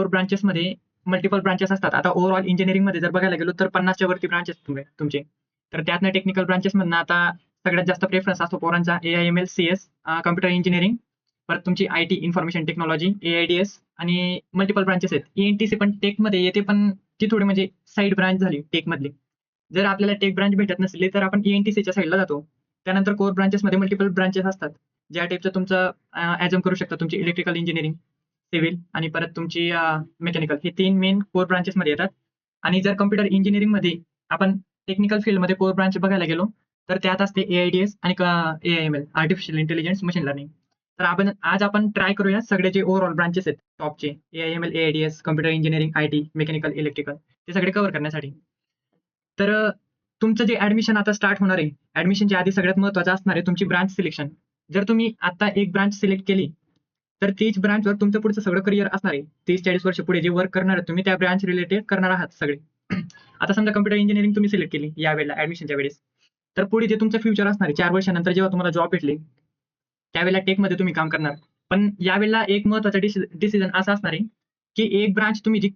Core ब्रांचेसमध्ये multiple branches असतात. आता overall इंजिनिअरिंगमध्ये जर बघायला गेलो तर 50च्या वरती ब्रांचेस तुमचे. तर त्यातनं टेक्निकल ब्रांचेसमधनं आता सगळ्यात जास्त प्रेफरन्स असतो पोरांचा AI/ML, CS, कॉम्प्युटर इंजिनिअरिंग, परत तुमची IT इन्फॉर्मेशन टेक्नॉलॉजी, AIDS आणि मल्टिपल ब्रांचेस आहेत. ENTC पण टेकमध्ये येते, पण ती थोडी म्हणजे साइड ब्रांच झाली टेकमधली. जर आपल्याला टेक ब्रांच भेटत नसली तर आपण ENTCच्या साईडला जातो. त्यानंतर कोर ब्रांचेसमध्ये मल्टिपल ब्रांचेस असतात. ज्या टाईपचं तुमचं ॲझ्युम करू शकता तुमची इलेक्ट्रिकल इंजिनिअरिंग, सिव्हिल आणि परत तुमची मेकॅनिकल, हे 3 मेन कोर ब्रांचेसमध्ये येतात. आणि जर कॉम्प्युटर इंजिनिअरिंगमध्ये आपण टेक्निकल फील्डमध्ये कोर ब्रांच बघायला गेलो तर त्यात असते AIDS आणि AI/ML, artificial intelligence, machine learning. तर आज आपण ट्राय करूया सगळे जे ओव्हरऑल ब्रांचेस आहेत टॉपचे, AI/ML, AIDS, computer engineering, IT, mechanical, electrical, ते सगळे कव्हर करण्यासाठी. तर तुमचं जे ऍडमिशन आता स्टार्ट होणार आहे, ऍडमिशनच्या आधी सगळ्यात महत्त्वाचं असणार आहे तुमची ब्रांच सिलेक्शन. जर तुम्ही आता एक ब्रांच सिलेक्ट केली तर तीच ब्रांचवर तुमचं पुढचं सगळं करिअर असणार आहे. 30-40 वर्ष पुढे जे वर्क करणार आहे तुम्ही त्या ब्रांच रिलेटेड करणार आहात सगळे. आता समजा कॉम्प्युटर इंजिनिअरिंग तुम्ही सिलेक्ट केली यावेळेला ऍडमिशनच्या वेळेस, तर पुढे जे तुमचं फ्युचर असणार आहे 4 वर्षानंतर जेव्हा तुम्हाला जॉब भेटले त्यावेळेला टेकमध्ये तुम्ही काम करणार. पण यावेळेला एक महत्त्वाचा डिसिजन असा असणार आहे की एक ब्रांच तुम्ही जी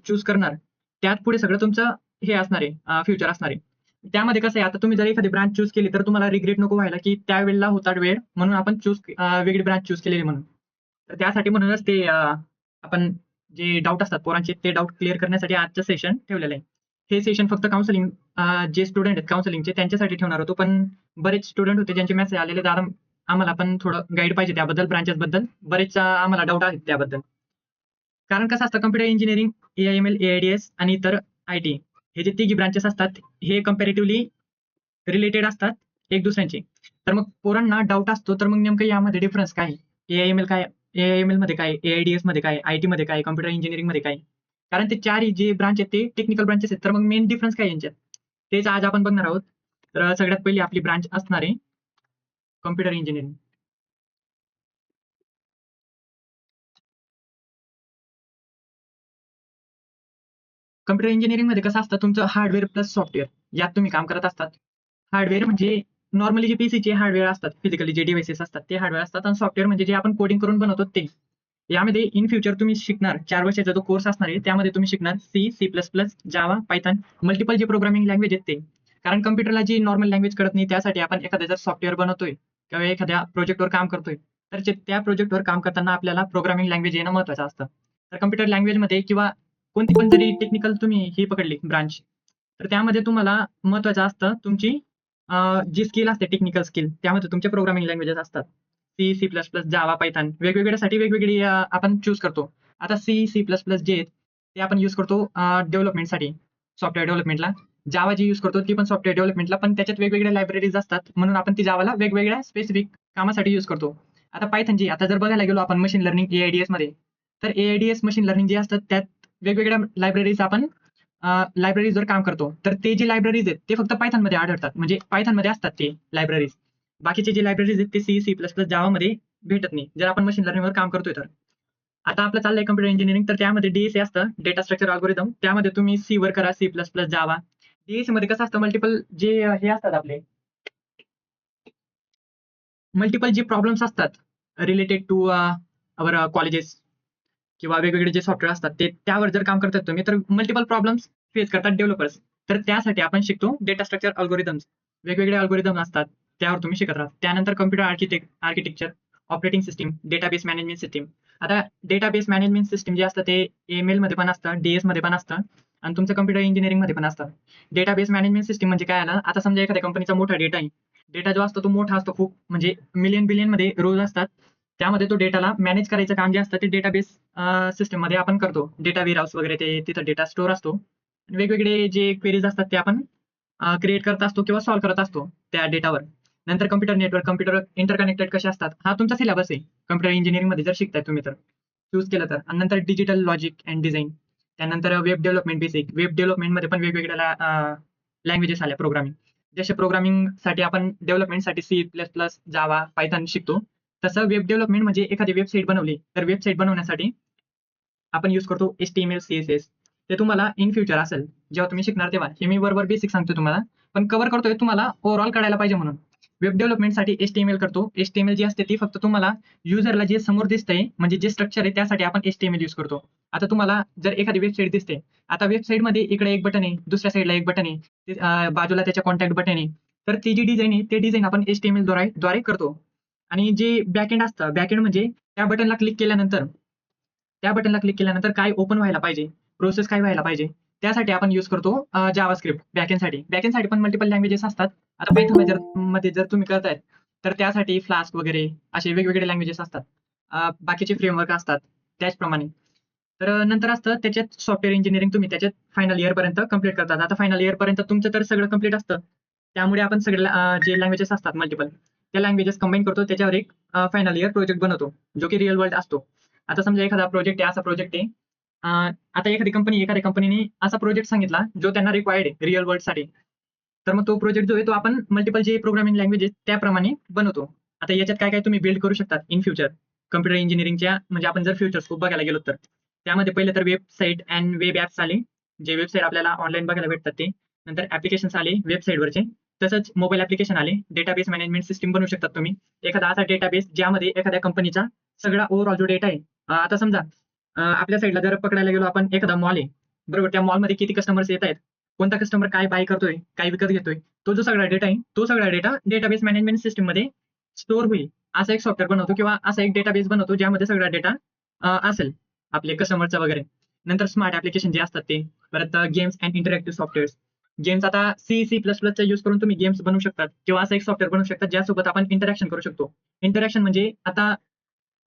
चूज करणार त्यात पुढे सगळं तुमचं हे असणार आहे, फ्युचर असणार आहे. त्यामध्ये कसं आहे, आता तुम्ही जर एखादी ब्रांच चूज केली तर तुम्हाला रिग्रेट नको व्हायला की त्यावेळेला होता वेळ म्हणून आपण वेगळी ब्रांच चूज केलेली म्हणून. तर त्यासाठी म्हणूनच ते आपण जे डाऊट असतात पोरांचे ते डाऊट क्लिअर करण्यासाठी आजचं सेशन ठेवलेलं आहे. हे सेशन फक्त काउन्सिलिंग जे स्टुडंट आहेत काउन्सिलिंगचे त्यांच्यासाठी ठेवणार होतो, पण बरेच स्टुडंट होते ज्यांचे मेसेज आलेले, दादा आम्हाला पण थोडं गाईड पाहिजे त्याबद्दल, ब्रांचेस बद्दल बरेच आम्हाला डाऊट आहेत त्याबद्दल. कारण कसं असतं कॉम्प्युटर इंजिनिअरिंग, AI/ML, AIDS आणि इतर IT, हे जे तिघी ब्रांचेस असतात हे कंपॅरेटिव्हली रिलेटेड असतात एक दुसऱ्यांचे. तर मग पोरांना डाऊट असतो, तर मग नेमकं यामध्ये डिफरन्स काय आहे? AI/ML काय, AI/ML मध्ये काय, AIDS मध्ये काय, IT मध्ये काय, कॉम्प्युटर इंजिनिअरिंग मध्ये काय? कारण ते चारही जे ब्रांच आहेत ते टेक्निकल ब्रांचेस आहेत. तर मग मेन डिफरन्स काय आहे यांच्यात? तेच आज आपण बघणार आहोत. तर सगळ्यात पहिली आपली ब्रांच असणार आहे कॉम्प्युटर इंजिनिअरिंग. कॉम्प्युटर इंजिनिअरिंगमध्ये कसं असतं तुमचं हार्डवेअर प्लस सॉफ्टवेअर यात तुम्ही काम करत असतात. हार्डवेअर म्हणजे नॉर्मली जे पीसीचे हार्डवेअर असतात, फिजिकली जे डिव्हाइसेस असतात ते हार्डवेअर असतात, आणि सॉफ्टवेअर म्हणजे जे आपण कोडिंग करून बनवतो ते. यामध्ये इन फ्युचर तुम्ही शिकणार 4 वर्षाचा जो कोर्स असणार आहे त्यामध्ये तुम्ही शिकणार C++, जावा, पायथन, मल्टिपल जे प्रोग्रामिंग लँग्वेज आहेत ते. कारण कम्प्युटरला जी नॉर्मल लँग्वेज कळत नाही त्यासाठी आपण एखाद्या जर सॉफ्टवेअर बनवतोय किंवा एखाद्या प्रोजेक्टवर काम करतोय तर त्या प्रोजेक्टवर काम करताना आपल्याला प्रोग्रामिंग लँग्वेज येणं महत्त्वाचं असतं. तर कम्प्युटर लँग्वेजमध्ये किंवा कोणती पण जरी टेक्निकल तुम्ही ही पकडली ब्रांच तर त्यामध्ये तुम्हाला महत्त्वाचं असतं तुमची जी स्किल असते टेक्निकल स्किल त्यामध्ये तुमचे प्रोग्रामिंग लँग्वेजेस असतात. C++, जावा, पायथन वेगवेगळ्यासाठी वेगवेगळी आपण चूज करतो. आता C++ जे आहेत ते आपण यूज करतो डेव्हलपमेंटसाठी, सॉफ्टवेअर डेव्हलपमेंटला. जावा जी यूज करतो ती पण सॉफ्टवेअर डेव्हलपमेंटला, पण त्याच्यात वेगवेगळ्या लायब्ररीज असतात म्हणून आपण ती जावाला वेगवेगळ्या स्पेसिफिक कामासाठी यूज करतो. आता पायथन जी आता जर बघायला गेलो आपण मशीन लर्निंग AIDS मध्ये, तर AIDS मशीन लर्निंग जे असतात त्यात वेगवेगळ्या लायब्ररीज आपण लायब्ररीजवर काम करतो. तर ते जे लायब्ररीज आहेत ते फक्त पायथनमध्ये आढळतात, म्हणजे पायथनमध्ये असतात ते लायब्ररीज. बाकीचे जे लायब्ररीज आहेत ते C++, जावामध्ये भेटत नाही जर आपण मशीन लर्निंगवर काम करतोय तर. आता आपलं चाललंय कम्प्युटर इंजिनिअरिंग, तर त्यामध्ये DSA असतं, डेटा स्ट्रक्चर अल्गोरिदम. त्यामध्ये तुम्ही C वर करा, C++, जावा. DSA मध्ये कसं असतं मल्टिपल जे हे असतात आपले मल्टिपल जे प्रॉब्लेम्स असतात रिलेटेड टू अवर कॉलेजेस किंवा वेगवेगळे जे सॉफ्टवेअर असतात ते त्यावर जर काम करतात तुम्ही तर मल्टिपल प्रॉब्लेम्स फेस करतात डेव्हलपर्स. तर त्यासाठी आपण शिकतो डेटा स्ट्रक्चर अल्गोरिदम्स. वेगवेगळे अल्गोरिदम असतात त्यावर तुम्ही शिकत राहता. त्यानंतर computer architecture, operating system, database management system. आता डेटाबेस मॅनेजमेंट सिस्टीम जे असतं ते ML मध्ये पण असतं, DS मध्ये पण असतं आणि तुमचं कम्प्युटर इंजिनिअरिंग मध्ये पण असतं. डेटाबेस मॅनेजमेंट सिस्टीम म्हणजे काय आलं, आता समजा एखाद्या कंपनीचा मोठा डेटा आहे. डेटा जो असतो तो मोठा असतो खूप, म्हणजे मिलियन बिलियन मध्ये रोज असतात. त्यामध्ये तो डेटाला मॅनेज करायचं काम जे असतं ते डेटाबेस सिस्टम मध्ये आपण करतो. डेटा वेअरहाऊस वगैरे ते तिथं डेटा स्टोअर असतो. वेगवेगळे जे क्वेरीज असतात ते आपण क्रिएट करत असतो किंवा सॉल्व्ह करत असतो त्या डेटावर. नंतर कम्प्युटर नेटवर्क, कम्प्युटर इंटरकनेक्टेड कसे असतात, हा तुमचा सिलेबस आहे कम्प्युटर इंजिनिअरिंग मध्ये जर शिकताय तुम्ही तर चूज केलं तर. आणि नंतर डिजिटल लॉजिक अँड डिझाईन. त्यानंतर वेब डेव्हलपमेंट बेसिक. वेब डेव्हलपमेंटमध्ये पण वेगवेगळ्या लँग्वेजेस आल्या प्रोग्रामिंग. जसे प्रोग्रामिंगसाठी आपण डेव्हलपमेंटसाठी C++, जावा, पायथन शिकतो, तसं वेब डेव्हलपमेंट म्हणजे एखादी वेबसाईट बनवली तर वेबसाईट बनवण्यासाठी आपण यूज करतो HTML, CSS. ते तुम्हाला इन फ्युचर असेल जेव्हा तुम्ही शिकणार तेव्हा. हे मी बरोबर बेसिक सांगतो तुम्हाला, पण कव्हर करतोय तुम्हाला ओव्हरऑल कळायला पाहिजे म्हणून. वेब डेव्हलपमेंटसाठी HTML करतो. HTML जी असते ती फक्त तुम्हाला युजरला जे समोर दिसतंय म्हणजे जे स्ट्रक्चर आहे त्यासाठी आपण HTML यूज करतो. आता तुम्हाला जर एखादी वेबसाईट दिसते, आता वेबसाईटमध्ये इकडे एक बटन आहे, दुसऱ्या साईडला एक बटन आहे, बाजूला त्याच्या कॉन्टॅक्ट बटन आहे. तर ती जी डिझाइन आहे ते डिझाइन आपण HTML द्वारे करतो. आणि जे बॅकएंड असतं, बॅकएंड म्हणजे त्या बटनला क्लिक केल्यानंतर काय ओपन व्हायला पाहिजे, प्रोसेस काय व्हायला पाहिजे, त्यासाठी आपण यूज करतो जावास्क्रिप्ट बॅकएंडसाठी. बॅकएंडसाठी पण मल्टिपल लँग्वेजेस असतात. आता मध्ये जर तुम्ही करतायत, तर त्यासाठी फ्लास्क वगैरे असे वेगवेगळे लँग्वेजेस असतात. बाकीचे फ्रेमवर्क असतात त्याचप्रमाणे. तर नंतर असतं त्याच्यात सॉफ्टवेअर इंजिनिअरिंग तुम्ही त्याच्यात फायनल इयरपर्यंत कंप्लीट करतात. आता फायनल इयरपर्यंत तुमचं तर सगळं कंप्लीट असतं. त्यामुळे आपण सगळे जे लँग्वेजेस असतात मल्टिपल, त्या लँग्वेजेस कंबाईन करतो. त्याच्यावर एक फायनल इयर प्रोजेक्ट बनवतो, जो की रिअल वर्ल्ड असतो. आता समजा एखादा प्रोजेक्ट आहे, असा प्रोजेक्ट आहे. आता एखाद्या कंपनीने असा प्रोजेक्ट सांगितला, जो त्यांना रिक्वायर्ड आहे रिअल वर्ल्डसाठी. तर मग तो प्रोजेक्ट जो आहे तो आपण मल्टिपल जे प्रोग्रामिंग लँग्वेजेस त्याप्रमाणे बनवतो. आता याच्यात काय-काय तुम्ही बिल्ड करू शकता इन फ्युचर. कॉम्प्युटर इंजिनिअरिंगच्या म्हणजे आपण जर फ्युचर स्कोप बघायला गेलो तर. त्यामध्ये पहिलं तर वेबसाईट अँड वेब ॲप्स आले. जे वेबसाईट आपल्याला ऑनलाईन बघायला भेटतात ते. नंतर ॲप्लिकेशन्स आले वेबसाईटवरचे. तसंच मोबाईल ॲप्लिकेशन आले. डेटाबेस मॅनेजमेंट सिस्टम बनवू शकतात तुम्ही. एखादा असा डेटाबेस ज्यामध्ये एखाद्या कंपनीचा सगळा ओव्हरऑल जो डेटा आहे. आता समजा आपल्या साईडला जर पकडायला गेलो आपण एखादा मॉल आहे. बरोबर. त्या मॉलमध्ये किती कस्टमर्स येतायत, कोणता कस्टमर काय बाय करतोय, काय विकत घेतोय, तो जो सगळा डेटा आहे, तो सगळा डेटा डेटाबेस मॅनेजमेंट सिस्टममध्ये स्टोअर होईल. असा एक सॉफ्टवेअर बनवतो किंवा असा एक डेटाबेस बनवतो ज्यामध्ये सगळा डेटा असेल आपले कस्टमरचा वगैरे. नंतर स्मार्ट ॲप्लिकेशन जे असतात ते. परत games and interactive softwares. Games आता C++चा यूज करून तुम्ही गेम्स बनवू शकतात किंवा असं एक सॉफ्टवेअर बनवू शकतात ज्यासोबत आपण इंटरॅक्शन करू शकतो. इंटरॅक्शन म्हणजे आता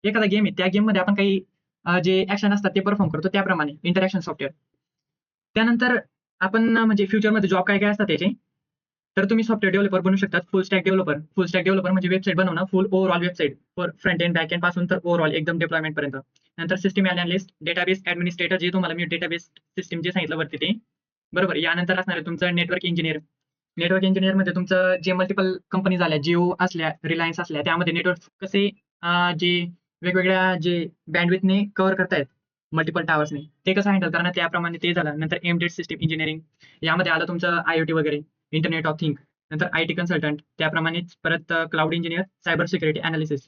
एखादा गेम आहे, त्या गेममध्ये आपण काही जे ॲक्शन असतात ते परफॉर्म करतो त्याप्रमाणे इंटरॅक्शन सॉफ्टवेअर. त्यानंतर आपण म्हणजे फ्युचरमध्ये जॉब काय-काय असतात त्याचे. तर तुम्ही सॉफ्टवेअर डेव्हलपर बनू शकतात. फुल स्टॅक डेव्हलपर. फुल स्टॅक डेव्हलपर म्हणजे वेबसाईट बनवणं, फुल overall website. For front end, back end पासून तर ओव्हरऑल एकदम डेप्लॉयमेंटपर्यंत. नंतर सिस्टम एनालिस्ट, डेटाबेस ॲडमिनिस्ट्रेटर जे तुम्हाला मी डेटाबेस सिस्टम जे सांगितलं वरती ते. बरोबर. यानंतर असणार आहे तुमचं नेटवर्क इंजिनिअर. नेटवर्क इंजिनिअरमध्ये तुमचं जे मल्टिपल कंपनी झाल्या, जिओ असल्या, रिलायन्स असल्या, त्यामध्ये नेटवर्क कसे जे वेगवेगळ्या जे बँडविड्थने कव्हर करतायत मल्टिपल टॉवर्सने, ते कसं हँडल करणार त्याप्रमाणे ते झालं. नंतर एम्बेडेड सिस्टम इंजिनिअरिंग. यामध्ये आलं तुमचं IoT वगैरे, इंटरनेट ऑफ थिंग. नंतर IT कन्सल्टंट. त्याप्रमाणेच परत cloud engineer, cyber security analysis.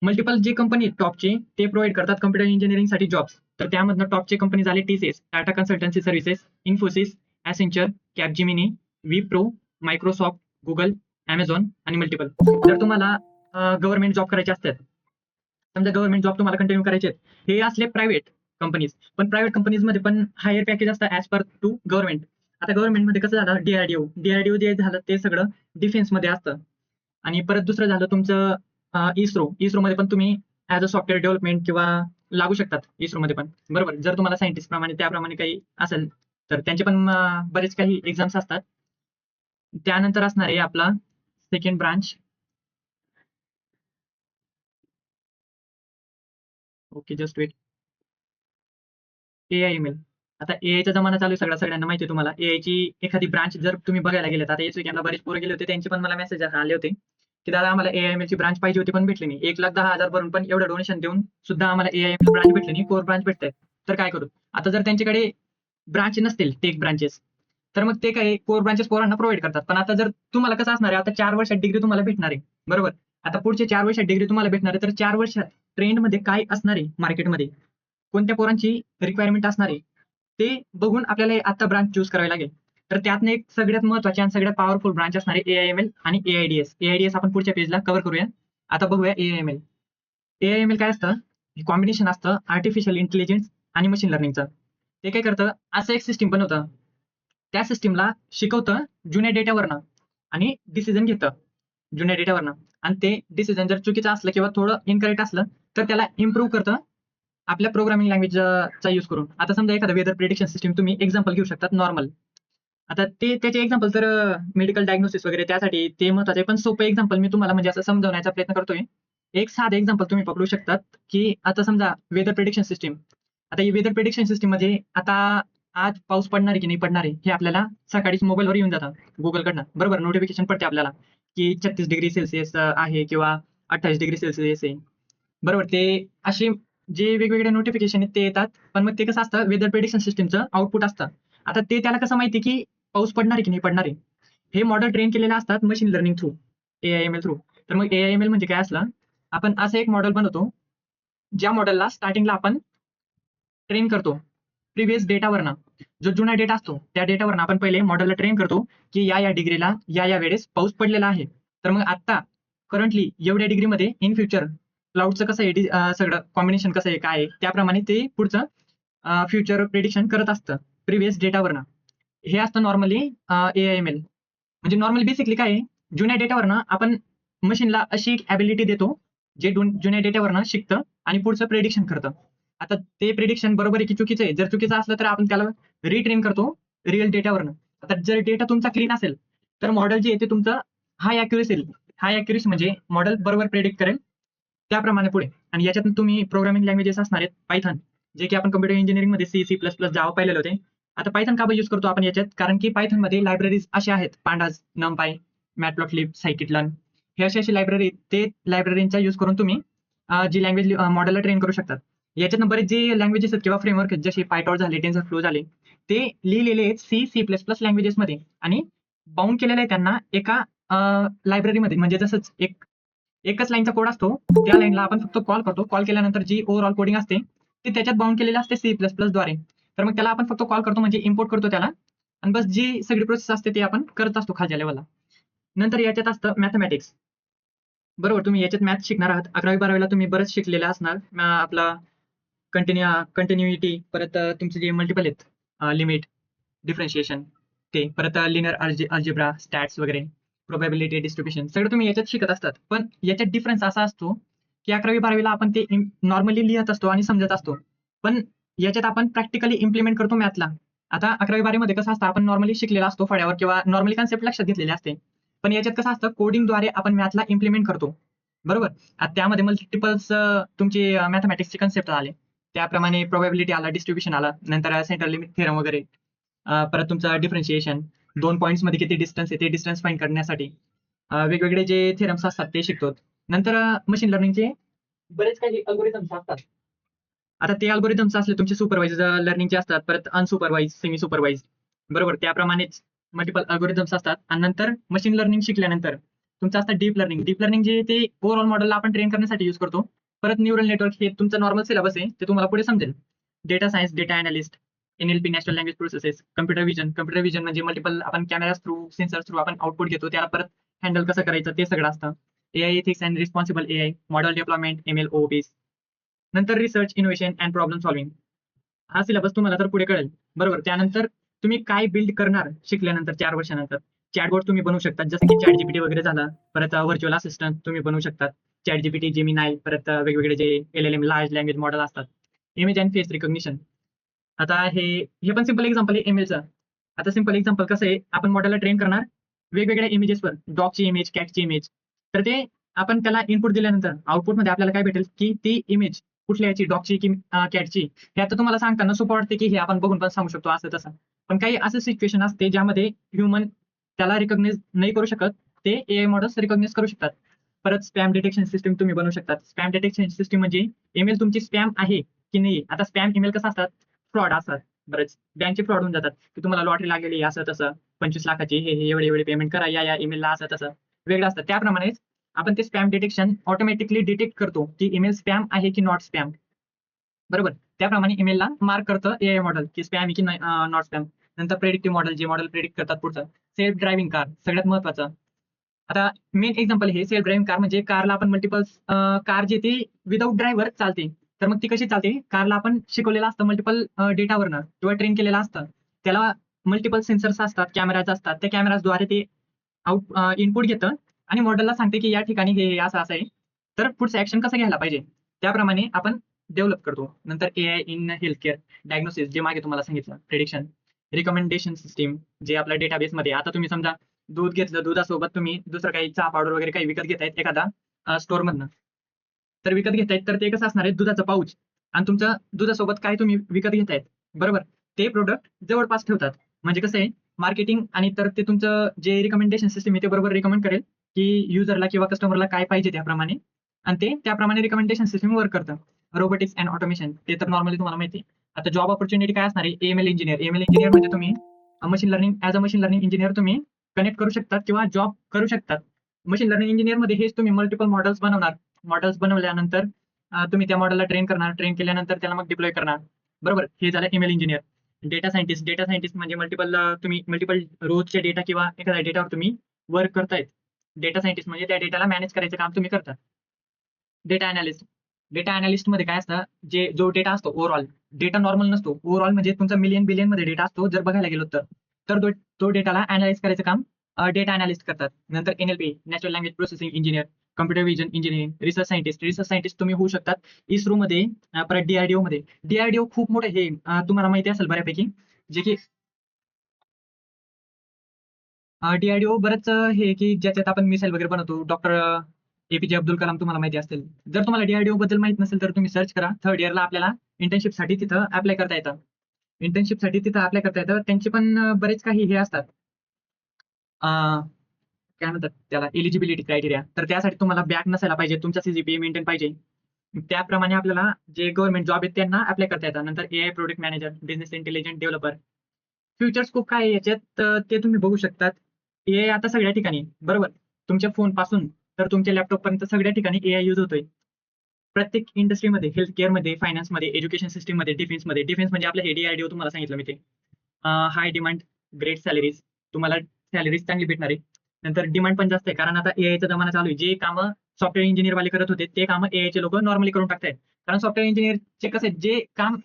Multiple जे कंपनी टॉपचे ते प्रोव्हाईड करतात कॉम्प्युटर इंजिनिअरिंगसाठी जॉब्स. तर त्यामधनं टॉपचे कंपनी झाले TCS, Tata consultancy services, Infosys, Accenture, Capgemini, Wipro, Microsoft, Google, Amazon आणि मल्टिपल. जर तुम्हाला गव्हर्नमेंट जॉब करायचे असतात, समजा गव्हर्नमेंट जॉब तुम्हाला कंटिन्यू करायचे आहेत, हे असले प्रायव्हेट कंपनीज. पण प्रायव्हेट कंपनीजमध्ये पण हायर पॅकेज असतं ॲज पर टू गव्हर्नमेंट. आता गव्हर्नमेंटमध्ये कसं झालं DRDO जे झालं ते सगळं डिफेन्समध्ये असतं. आणि परत दुसरं झालं तुमचं इस्रोमध्ये पण तुम्ही ॲज अ सॉफ्टवेअर डेव्हलपमेंट किंवा लागू शकतात इस्रोमध्ये पण. बरोबर. जर तुम्हाला सायंटिस्ट प्रमाणे त्याप्रमाणे काही असेल, तर त्यांचे पण बरेच काही एक्झाम्स असतात. त्यानंतर असणार आहे आपला second branch. Okay, just wait. AI/ML. आता AIचा जमाना चालू आहे सगळ्यांना माहिती आहे तुम्हाला. AIची एखादी ब्रांच जर तुम्ही बघायला गेलेत, आता SVCAMला बरेच पोरं गेले होते, त्यांचे पण मला मेसेज आले होते, की दादा आम्हाला AI/MLची ब्रांच पाहिजे होती पण भेटली नाही. 1,10,000 भरून पण एवढं डोनेशन देऊन सुद्धा आम्हाला AI/ML ब्रांच भेटली नाही, कोर ब्रांच भेटतायत. तर काय करू? आता जर त्यांच्याकडे ब्रांच नसतील, टेक ब्रांचेस, तर मग ते काय कोर ब्रांचेस पोरांना प्रोव्हाईड करतात. पण आता जर तुम्हाला कसं असणार आहे, आता 4 वर्षात डिग्री तुम्हाला भेटणार आहे, बरोबर. आता पुढचे 4 वर्षात डिग्री तुम्हाला भेटणार आहे, तर 4 वर्षात ट्रेंडमध्ये काय असणार आहे मार्केटमध्ये, कोणत्या पोरांची रिक्वायरमेंट असणार आहे, ते बघून आपल्याला आता ब्रांच चूज करावी लागेल. तर त्यातनं एक सगळ्यात महत्त्वाची आणि सगळ्यात पॉवरफुल ब्रांच असणार आहे AI/ML आणि AIDS. AIDS आपण पुढच्या पेजला कव्हर करूया. आता बघूया AI/ML. AI/ML काय असतं? हे कॉम्बिनेशन असतं आर्टिफिशियल इंटेलिजन्स आणि मशीन लर्निंगचं. ते काय करतं, असं एक सिस्टम बनवतं. त्या सिस्टमला शिकवतं जुन्या डेटावरनं आणि डिसिजन घेतं जुन्या डेटावरनं. आणि ते डिसिजन जर चुकीचं असलं किंवा थोडं इनकरेक्ट असलं, तर त्याला इम्प्रूव्ह करतं आपल्या प्रोग्रामिंग लँग्वेजचा यूज करून. आता समजा एखादा वेदर प्रिडिक्शन सिस्टम तुम्ही एक्झाम्पल घेऊ शकतात नॉर्मल. आता ते त्याचे एक्झाम्पल तर मेडिकल डायग्नोसिस वगैरे त्यासाठी ते महत्त्वाचं आहे. पण सोपं एक्झाम्पल मी तुम्हाला म्हणजे असं समजावण्याचा प्रयत्न करतोय. एक साधं एक्झाम्पल तुम्ही पकडू शकतात, की आता समजा वेदर प्रिडिक्शन सिस्टम. आता ही वेदर प्रिडिक्शन सिस्टममध्ये आता आज पाऊस पडणार आहे की नाही पडणार आहे, हे आपल्याला सकाळीच मोबाईलवर येऊन जातं Googleकडनं. बरोबर. नोटिफिकेशन पडते आपल्याला, की 36 डिग्री सेल्सियस आहे किंवा 28 डिग्री सेल्सियस आहे. बरोबर. ते असे जे वेगवेगळे नोटिफिकेशन आहेत ते येतात. पण मग ते कसं असतं वेदर प्रिडिक्शन सिस्टमचं आउटपुट असतं. आता ते त्याला कसं माहिती की पाऊस पडणार आहे की नाही पडणार आहे. हे मॉडेल ट्रेन केलेले असतात machine learning through. AIML through. तर मग AIML म्हणजे काय असलं, आपण असं एक मॉडेल बनवतो, ज्या मॉडेलला स्टार्टिंगला आपण ट्रेन करतो प्रिव्हियस डेटावरनं. जो जुना डेटा असतो त्या डेटावरनं आपण पहिले मॉडेलला ट्रेन करतो, की या डिग्रीला या वेळेस पाऊस पडलेला आहे. तर मग आता करंटली एवढ्या डिग्रीमध्ये इन फ्युचर क्लाउडचं कसं आहे, सगळं कॉम्बिनेशन कसं आहे, काय आहे, त्याप्रमाणे ते पुढचं फ्युचर प्रिडिक्शन करत असतं प्रिव्हियस डेटावरनं. हे असतं नॉर्मली AIML. म्हणजे नॉर्मली बेसिकली काय आहे, जुन्या डेटावरनं आपण मशीनला अशी एक ॲबिलिटी देतो, जे जुन्या डेटावरनं शिकतं आणि पुढचं प्रिडिक्शन करतं. आता ते प्रिडिक्शन बरोबर आहे की चुकीचं आहे? जर चुकीचं असलं तर आपण त्याला रिट्रेन करतो रिअल डेटावरनं. आता जर डेटा तुमचा क्लीन असेल, तर मॉडेल जे आहे ते तुमचं हाय ॲक्युरसी येईल. हाय ॲक्युरसी म्हणजे मॉडेल बरोबर प्रिडिक्ट करेल त्याप्रमाणे पुढे. आणि याच्यातून तुम्ही प्रोग्रामिंग लँग्वेजेस असणार आहेत पायथन, जे की आपण कॉम्प्युटर इंजिनिअरिंगमध्ये C++, जावा पाहिलेले होते. आता पायथन का यूज करतो आपण याच्यात? कारण की पायथनमध्ये लायब्ररीज अशा आहेत, पांडास, NumPy, मॅटप्लॉटलिब, सायकिटलन, हे अशी लायब्ररी, ते लायब्ररीचा यूज करून तुम्ही जी लँग्वेज मॉडेलला ट्रेन करू शकतात. याच्यातनं बरेच जे लँग्वेजेस आहेत किंवा फ्रेमवर्क आहेत, जसे PyTorch झाले, TensorFlow झाले, ते लिहिलेले आहेत C++ लँग्वेजेसमध्ये आणि बाउंड केलेलं आहे त्यांना एका लायब्ररीमध्ये. म्हणजे जसंच एकच लाईनचा कोड असतो, त्या लाईनला आपण फक्त कॉल करतो. कॉल केल्यानंतर जी ओव्हरऑल कोडिंग असते, ती त्याच्यात बाउंड केलेली असते C++ द्वारे. तर मग त्याला आपण फक्त कॉल करतो, म्हणजे इम्पोर्ट करतो त्याला, आणि बस जी सगळी प्रोसेस असते ते आपण करत असतो खालच्या लेव्हलला. नंतर याच्यात असतं मॅथेमॅटिक्स. बरोबर, तुम्ही याच्यात मॅथ्स शिकणार आहात. 11वी-12वीला तुम्ही बरंच शिकलेले असणार. आपला कंटिन्युइटी, परत तुमचे जे मल्टिपल आहेत, लिमिट, डिफरन्शिएशन, ते परत लिनिअर अल्जेब्रा, स्टॅट्स वगैरे, प्रोबॅबिलिटी डिस्ट्रिब्युशन, सगळं तुम्ही याच्यात शिकत असतात. पण याच्यात डिफरन्स असा असतो, की 11वी-12वीला आपण ते नॉर्मली लिहत असतो आणि समजत असतो. पण याच्यात आपण प्रॅक्टिकली इम्प्लिमेंट करतो मॅथला. आता 11वी-12वीमध्ये कसं असतं, आपण नॉर्मली शिकलेला असतो फळ्यावर किंवा नॉर्मली कन्सेप्ट लक्षात घेतलेले असते. पण याच्यात कसं असतं, कोडिंगद्वारे आपण मॅथला इम्प्लिमेंट करतो. बरोबर. आता त्यामध्ये मल्टिपल्स तुमचे मॅथेमॅटिक्सचे कन्सेप्ट आले. त्याप्रमाणे प्रोबॅबिलिटी आला, डिस्ट्रिब्युशन आला, नंतर सेंट्रल लिमिट थिअरम वगैरे. परत तुमचं डिफरन्शिएशन, 2 पॉइंट्समध्ये किती डिस्टन्स आहे ते डिस्टन्स फाइंड करण्यासाठी वेगवेगळे जे थिअरम्स असतात ते शिकतो. नंतर मशीन लर्निंगचे बरेच काही अल्गोरिथम्स असतात. आता ते अल्गोरिथम्स असले तुमचे सुपरवाइज लर्निंगचे असतात, परत अनसुपरवाइज, सेमी सुपरवाइज. बरोबर, त्याप्रमाणेच मल्टिपल अल्गोरिथम्स असतात. आणि नंतर मशीन लर्निंग शिकल्यानंतर तुमचं असतं डीप लर्निंग. डीप लर्निंग जे ते ओव्हरऑल मॉडेलला आपण ट्रेन करण्यासाठी यूज करतो. परत न्यूरल नेटवर्क, हे तुमचं नॉर्मल सिलेबस आहे, ते तुम्हाला पुढे समजेल. Data science, data analyst, NLP, natural language processes, computer vision म्हणजे मल्टिपल आपण कॅमेराज थ्रू, सेन्सर थ्रू आपण आउटपुट घेतो, त्याला परत हँडल कसं करायचं ते सगळं असतं. AI ethics and responsible AI, model development, ML, OOPs. नंतर research, innovation and problem solving. हा सिलेबस तुम्हाला तर पुढे कळेल. बरोबर. त्यानंतर तुम्ही काय बिल्ड करणार शिकल्यानंतर 4 वर्षानंतर. चॅटबॉट तुम्ही बनवू शकता, जसं की ChatGPT वगैरे झालं. परत व्हर्चुअल असिस्टंट तुम्ही बनवू शकतात. ChatGPT, Gemini, परत वेगवेगळे जे LLM, लार्ज लँग्वेज मॉडेल असतात. Image and face recognition. आता हे पण सिंपल एक्झाम्पल आहे MLचं. आता सिंपल एक्झाम्पल कसं आहे, आपण मॉडेलला ट्रेन करणार वेगवेगळ्या इमेजेसवर, डॉगची इमेज, कॅटची इमेज. तर ते आपण त्याला इनपुट दिल्यानंतर आउटपुटमध्ये आपल्याला काय भेटेल, की ती इमेज कुठल्या याची, डॉगची की कॅटची. हे आता तुम्हाला सांगताना सोपं वाटते, की हे आपण बघून पण सांगू शकतो असं तसं. पण काही असं सिच्युएशन असते ज्यामध्ये ह्युमन त्याला रिकॉग्नाइज नाही करू शकत, ते AI मॉडेल्स रिकॉग्नाइज करू शकतात. परत स्पॅम डिटेक्शन सिस्टम तुम्ही बनवू शकतात. स्पॅम डिटेक्शन सिस्टम म्हणजे ईमेल तुमची स्पॅम आहे की नाही. आता स्पॅम ईमेल कसं असतात, फ्रॉड असतात. बरेच बँकचे फ्रॉड होऊन जातात, की तुम्हाला लॉटरी लागलेली असं तसं, 25 लाखाची, हे एवढे पेमेंट करा या ईमेलला, असं तसं वेगळं असतं. त्याप्रमाणेच आपण ते स्पॅम डिटेक्शन ऑटोमॅटिकली डिटेक्ट करतो, की ईमेल स्पॅम आहे की नॉट स्पॅम. बरोबर. त्याप्रमाणे ईमेलला मार्क करतं AI मॉडेल, की स्पॅम आहे की नॉट स्पॅम. नंतर प्रेडिक्टिव्ह मॉडेल, जे मॉडेल प्रेडिक्ट करतात पुढचं. सेल्फ ड्रायव्हिंग कार सगळ्यात महत्त्वाचं. आता मेन एक्झाम्पल हे सेल्फ ड्रायव्हिंग कार म्हणजे कारला आपण मल्टिपल कार जे ती विदाऊट ड्रायव्हर चालते. तर मग ती कशी चालते? कारला आपण शिकवलेलं असतं मल्टिपल डेटावरनं किंवा ट्रेन केलेलं असतं. त्याला मल्टिपल सेन्सर्स असतात, कॅमेराज असतात. त्या कॅमेराजद्वारे ते इनपुट घेतं आणि मॉडेलला सांगते, की या ठिकाणी हे असं आहे. तर पुढचं ॲक्शन कसं घ्यायला पाहिजे? त्याप्रमाणे आपण डेव्हलप करतो. नंतर AI in health care, diagnosis जे मागे तुम्हाला सांगितलं, प्रिडिक्शन, रिकमेंडेशन सिस्टम जे आपल्या डेटाबेसमध्ये. आता तुम्ही समजा दूध घेतलं, दुधासोबत तुम्ही दुसरं काही चहा पावडर वगैरे काही विकत घेतायत एखादा स्टोअरमधनं. तर विकत घेतायत, तर ते कसं असणार आहे, दुधाचं पाऊच आणि तुमचं दुधासोबत काय तुम्ही विकत घेतायत, बरोबर. ते प्रॉडक्ट जवळपास ठेवतात. म्हणजे कसं आहे, मार्केटिंग आणि तर ते तुमचं जे रिकमेंडेशन सिस्टम आहे ते बरोबर रिकमेंड करेल, की युजरला किंवा कस्टमरला काय पाहिजे त्याप्रमाणे, आणि ते त्याप्रमाणे रिकमेंडेशन सिस्टम वर्क करतं. रोबोटिक्स अँड ऑटोमेशन ते तर नॉर्मली तुम्हाला माहिती आहे. आता जॉब अपॉर्च्युनिटी काय असणार आहे, AML इंजिनियर. AML इंजिनियर म्हणजे तुम्ही machine learning, as a machine learning engineer तुम्ही कनेक्ट करू शकतात किंवा जॉब करू शकतात. मशीन लर्निंग इंजिनियर मध्ये हेच तुम्ही मल्टिपल मॉडेल्स बनवणार. मॉडेल्स बनवल्यानंतर तुम्ही त्या मॉडेलला ट्रेन करणार. ट्रेन केल्यानंतर त्याला मग डिप्लॉय करणार. बरोबर. हे झालं ML engineer. Data scientist. Data scientist म्हणजे तुम्ही मल्टिपल रोजचे डेटा किंवा एखाद्या डेटावर तुम्ही वर्क करतायत. डेटा सायंटिस्ट म्हणजे त्या डेटाला मॅनेज करायचं काम तुम्ही करता. Data analyst. डेटा अनालिस्ट मध्ये काय असतं, जो डेटा असतो ओव्हरऑल, डेटा नॉर्मल नसतो. ओव्हरऑल म्हणजे तुमचा मिलियन बिलियन मध्ये डेटा असतो जर बघायला गेलो तर तो डेटाला अनालाइज करायचं काम डेटा अनालिस्ट करतात. नंतर NLP, natural language processing engineer, computer vision engineering, research scientist. Research scientist तुम्ही होऊ शकतात इस्रो मध्ये, परत डीआरडीओ मध्ये. डीआरडीओ खूप मोठं हे तुम्हाला माहिती असेल बऱ्यापैकी, जे की डीआरडीओ बरंच हे की ज्याच्यात आपण मिसाईल वगैरे बनवतो. डॉक्टर एपीजे अब्दुल कलाम तुम्हाला माहिती असतील. जर तुम्हाला डीआरडीओ बद्दल माहित नसेल तर तुम्ही सर्च करा. थर्ड इयरला आपल्याला इंटर्नशिपसाठी तिथं अप्लाय करता येतं. त्यांचे पण बरेच काही हे असतात. काय म्हणतात त्याला, एलिजिबिलिटी क्रायटेरिया. तर त्यासाठी तुम्हाला बॅक नसायला पाहिजे, तुमचा सीजीपीए मेंटेन पाहिजे. त्याप्रमाणे आपल्याला जे गव्हर्नमेंट जॉब आहेत त्यांना अप्लाय करता येतात. नंतर AI product manager, business intelligent developer. Future scope काय आहे याच्यात, ते तुम्ही बघू शकतात. एआय आता सगळ्या ठिकाणी, बरोबर. तुमच्या फोन पासून तर तुमच्या लॅपटॉप पर्यंत सगळ्या ठिकाणी एआय यूज होतोय. प्रत्येक इंडस्ट्रीमध्ये, हेल्थ केअरमध्ये, फायनान्समध्ये, एज्युकेशन सिस्टममध्ये, डिफेन्समध्ये. डिफेन्स म्हणजे आपलं हे डीआरडीओ तुम्हाला सांगितलं मी ते. हाय डिमांड, ग्रेट सॅलरीज. तुम्हाला सॅलरीज चांगली भेटणार आहे. नंतर डिमांड पण जास्त आहे, कारण आता एआयचा जमाना चालू आहे. जे कामं सॉफ्टवेअर इंजिनियर वाले करत होते ते कामं एआयचे लोक नॉर्मली करून टाकतायत. कारण सॉफ्टवेअर इंजिनियरचे कसे, जे काम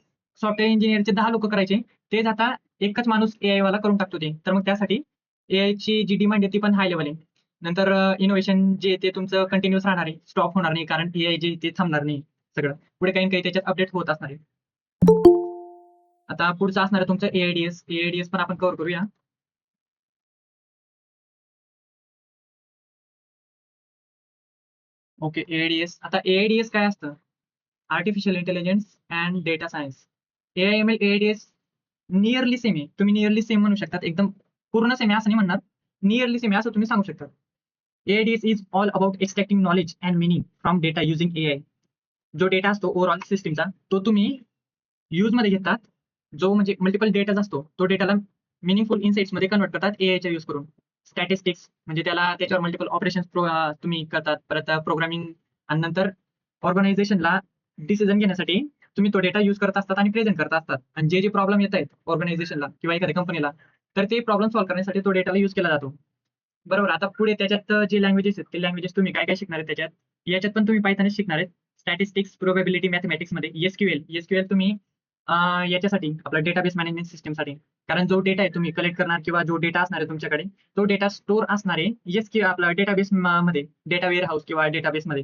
सॉफ्टवेअर इंजिनियरचे 10 लोक करायचे तेच आता एकच माणूस एआय वाला करून टाकतो ते. तर मग त्यासाठी एआयची जी डिमांड आहे ती पण हाय लेवल आहे. नंतर इनोव्हेशन जे ते तुमचं कंटिन्यूस राहणार आहे, स्टॉप होणार नाही, कारण एआय जे ते थांबणार नाही. सगळं पुढे काही काही त्याच्यात अपडेट होत असणार आहे. आता पुढचं असणार आहे तुमचं एआयडीएस. एआयडीएस पण आपण कव्हर करूया. ओके. एआयडीएस. आता एआयडीएस काय असतं, artificial intelligence and data science. AIML AIDS nearly same आहे. तुम्ही नियरली सेम म्हणू शकतात. एकदम पूर्ण सेम आहे असं नाही म्हणणार, नियरली सेम आहे असं तुम्ही सांगू शकता. AIDS is all about extracting knowledge and meaning from data using AI. जो डेटा असतो ओव्हरऑल सिस्टीमचा, तो तुम्ही यूज मध्ये घेतात. जो म्हणजे मल्टिपल डेटा असतो, तो डेटाला मिनिंगफुल इन्साइट्स मध्ये कन्वर्ट करतात एआयचा यूज करून. स्टॅटिस्टिक्स म्हणजे त्याच्यावर मल्टिपल ऑपरेशन्स तुम्ही करतात. परत प्रोग्रामिंग, आणि नंतर ऑर्गनायझेशनला डिसिजन घेण्यासाठी तुम्ही तो डेटा यूज करत असतात आणि प्रेझेंट करत असतात. आणि जे प्रॉब्लेम येत आहेत ऑर्गनायझेशनला किंवा एखाद्या कंपनीला, तर ते प्रॉब्लेम सॉल्व्ह करण्यासाठी तो डेटाला यूज केला जातो. बरोबर. आता पुढे त्याच्यात जे लँग्वेजेस आहेत, ते लँग्वेजेस तुम्ही काय काय शिकणार आहेत त्याच्यात. याच्यात पण तुम्ही पायथॉनच शिकणार आहेत. स्टॅटिस्टिक्स, प्रोबॅबिलिटी, मॅथमॅटिक्स मध्ये एसक्यूएल तुम्ही याच्यासाठी आपला डेटाबेस मॅनेजमेंट सिस्टमसाठी. कारण जो डेटा आहे तुम्ही कलेक्ट करणार किंवा जो डेटा असणार आहे तुमच्याकडे, तो डेटा स्टोअर असणार आहे आपला डेटाबेस मध्ये, डेटा वेअर हाऊस किंवा डेटाबेस मध्ये.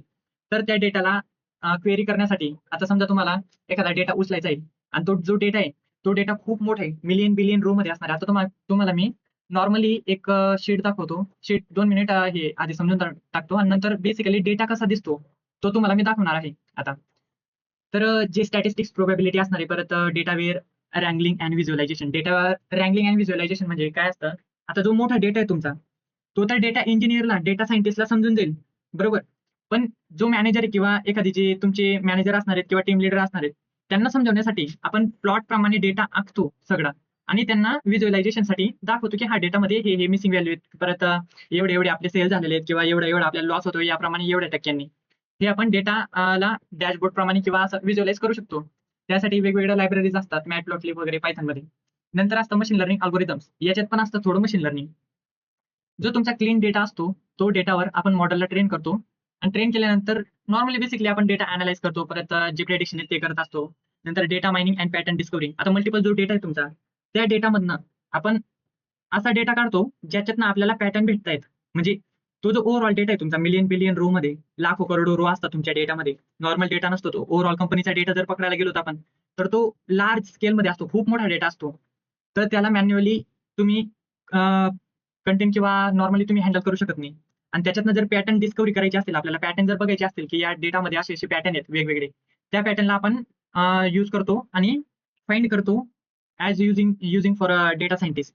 तर त्या डेटाला क्वेरी करण्यासाठी, आता समजा तुम्हाला एखादा डेटा उचलायचा आहे आणि तो जो डेटा आहे तो डेटा खूप मोठा आहे, मिलियन बिलियन रो मध्ये असणार आहे. आता तुम्हाला मी नॉर्मली एक शीट दाखवतो. शीट 2 मिनिट हे आधी समजून टाकतो आणि नंतर बेसिकली डेटा कसा दिसतो तो तुम्हाला मी दाखवणार आहे आता. तर जे स्टॅटिस्टिक्स, प्रोबॅबिलिटी असणार आहे. परत डेटा वेअर wrangling and visualisation. Data wrangling and visualisation म्हणजे काय असतं, आता जो मोठा डेटा आहे तुमचा, तो तर डेटा इंजिनियरला, डेटा सायंटिस्टला समजून जाईल, बरोबर. पण जो मॅनेजर आहे किंवा एखादी जे तुमचे मॅनेजर असणार आहेत किंवा टीम लीडर असणार आहेत, त्यांना समजवण्यासाठी आपण प्लॉट प्रमाणे डेटा आखतो सगळा, आणि त्यांना व्हिज्युअलायझेशनसाठी दाखवतो की हा डेटामध्ये हे मिसिंग व्हॅल्यू आहेत. परत एवढे एवढे आपले सेल झालेले आहेत किंवा एवढा एवढा आपल्याला लॉस होतो याप्रमाणे एवढ्या टक्क्यांनी. हे आपण डेटाला डॅशबोर्ड प्रमाणे किंवा असं व्हिज्युअलाइज करू शकतो. त्यासाठी वेगवेगळ्या लायब्ररीज असतात, मॅटप्लॉटलिब वगैरे पायथॉनमध्ये. नंतर असतं मशीन लर्निंग अल्गोरिदम्स. याच्यात पण असतं थोडं मशीन लर्निंग. जो तुमचा क्लीन डेटा असतो, तो डेटावर आपण मॉडेलला ट्रेन करतो, आणि ट्रेन केल्यानंतर नॉर्मली बेसिकली आपण डेटा अनालाइज करतो. परत जे प्रेडिक्शन आहे ते करत असतो. नंतर data mining and pattern discovery. आता मल्टिपल जो डेटा आहे तुमचा, त्या डेटामधनं आपण असा डेटा काढतो ज्याच्यातनं आपल्याला पॅटर्न भेटतायत. म्हणजे तो जो ओव्हरऑल डेटा आहे तुमचा, मिलियन बिलियन रो मध्ये, लाखो करोडो रो असतात तुमच्या डेटामध्ये. नॉर्मल डेटा नसतो तो. ओव्हरऑल कंपनीचा डेटा जर पकडायला गेलो आपण, तर तो लार्ज स्केलमध्ये असतो, खूप मोठा डेटा असतो. तर त्याला मॅन्युअली तुम्ही कंटेंट किंवा नॉर्मली तुम्ही हँडल करू शकत नाही. आणि त्याच्यातनं जर पॅटर्न डिस्कवरी करायची असतील, आपल्याला पॅटर्न जर बघायचे असतील की या डेटामध्ये असे असे पॅटर्न आहेत वेगवेगळे, त्या पॅटर्नला आपण यूज करतो आणि फाइंड करतो as using for data scientist.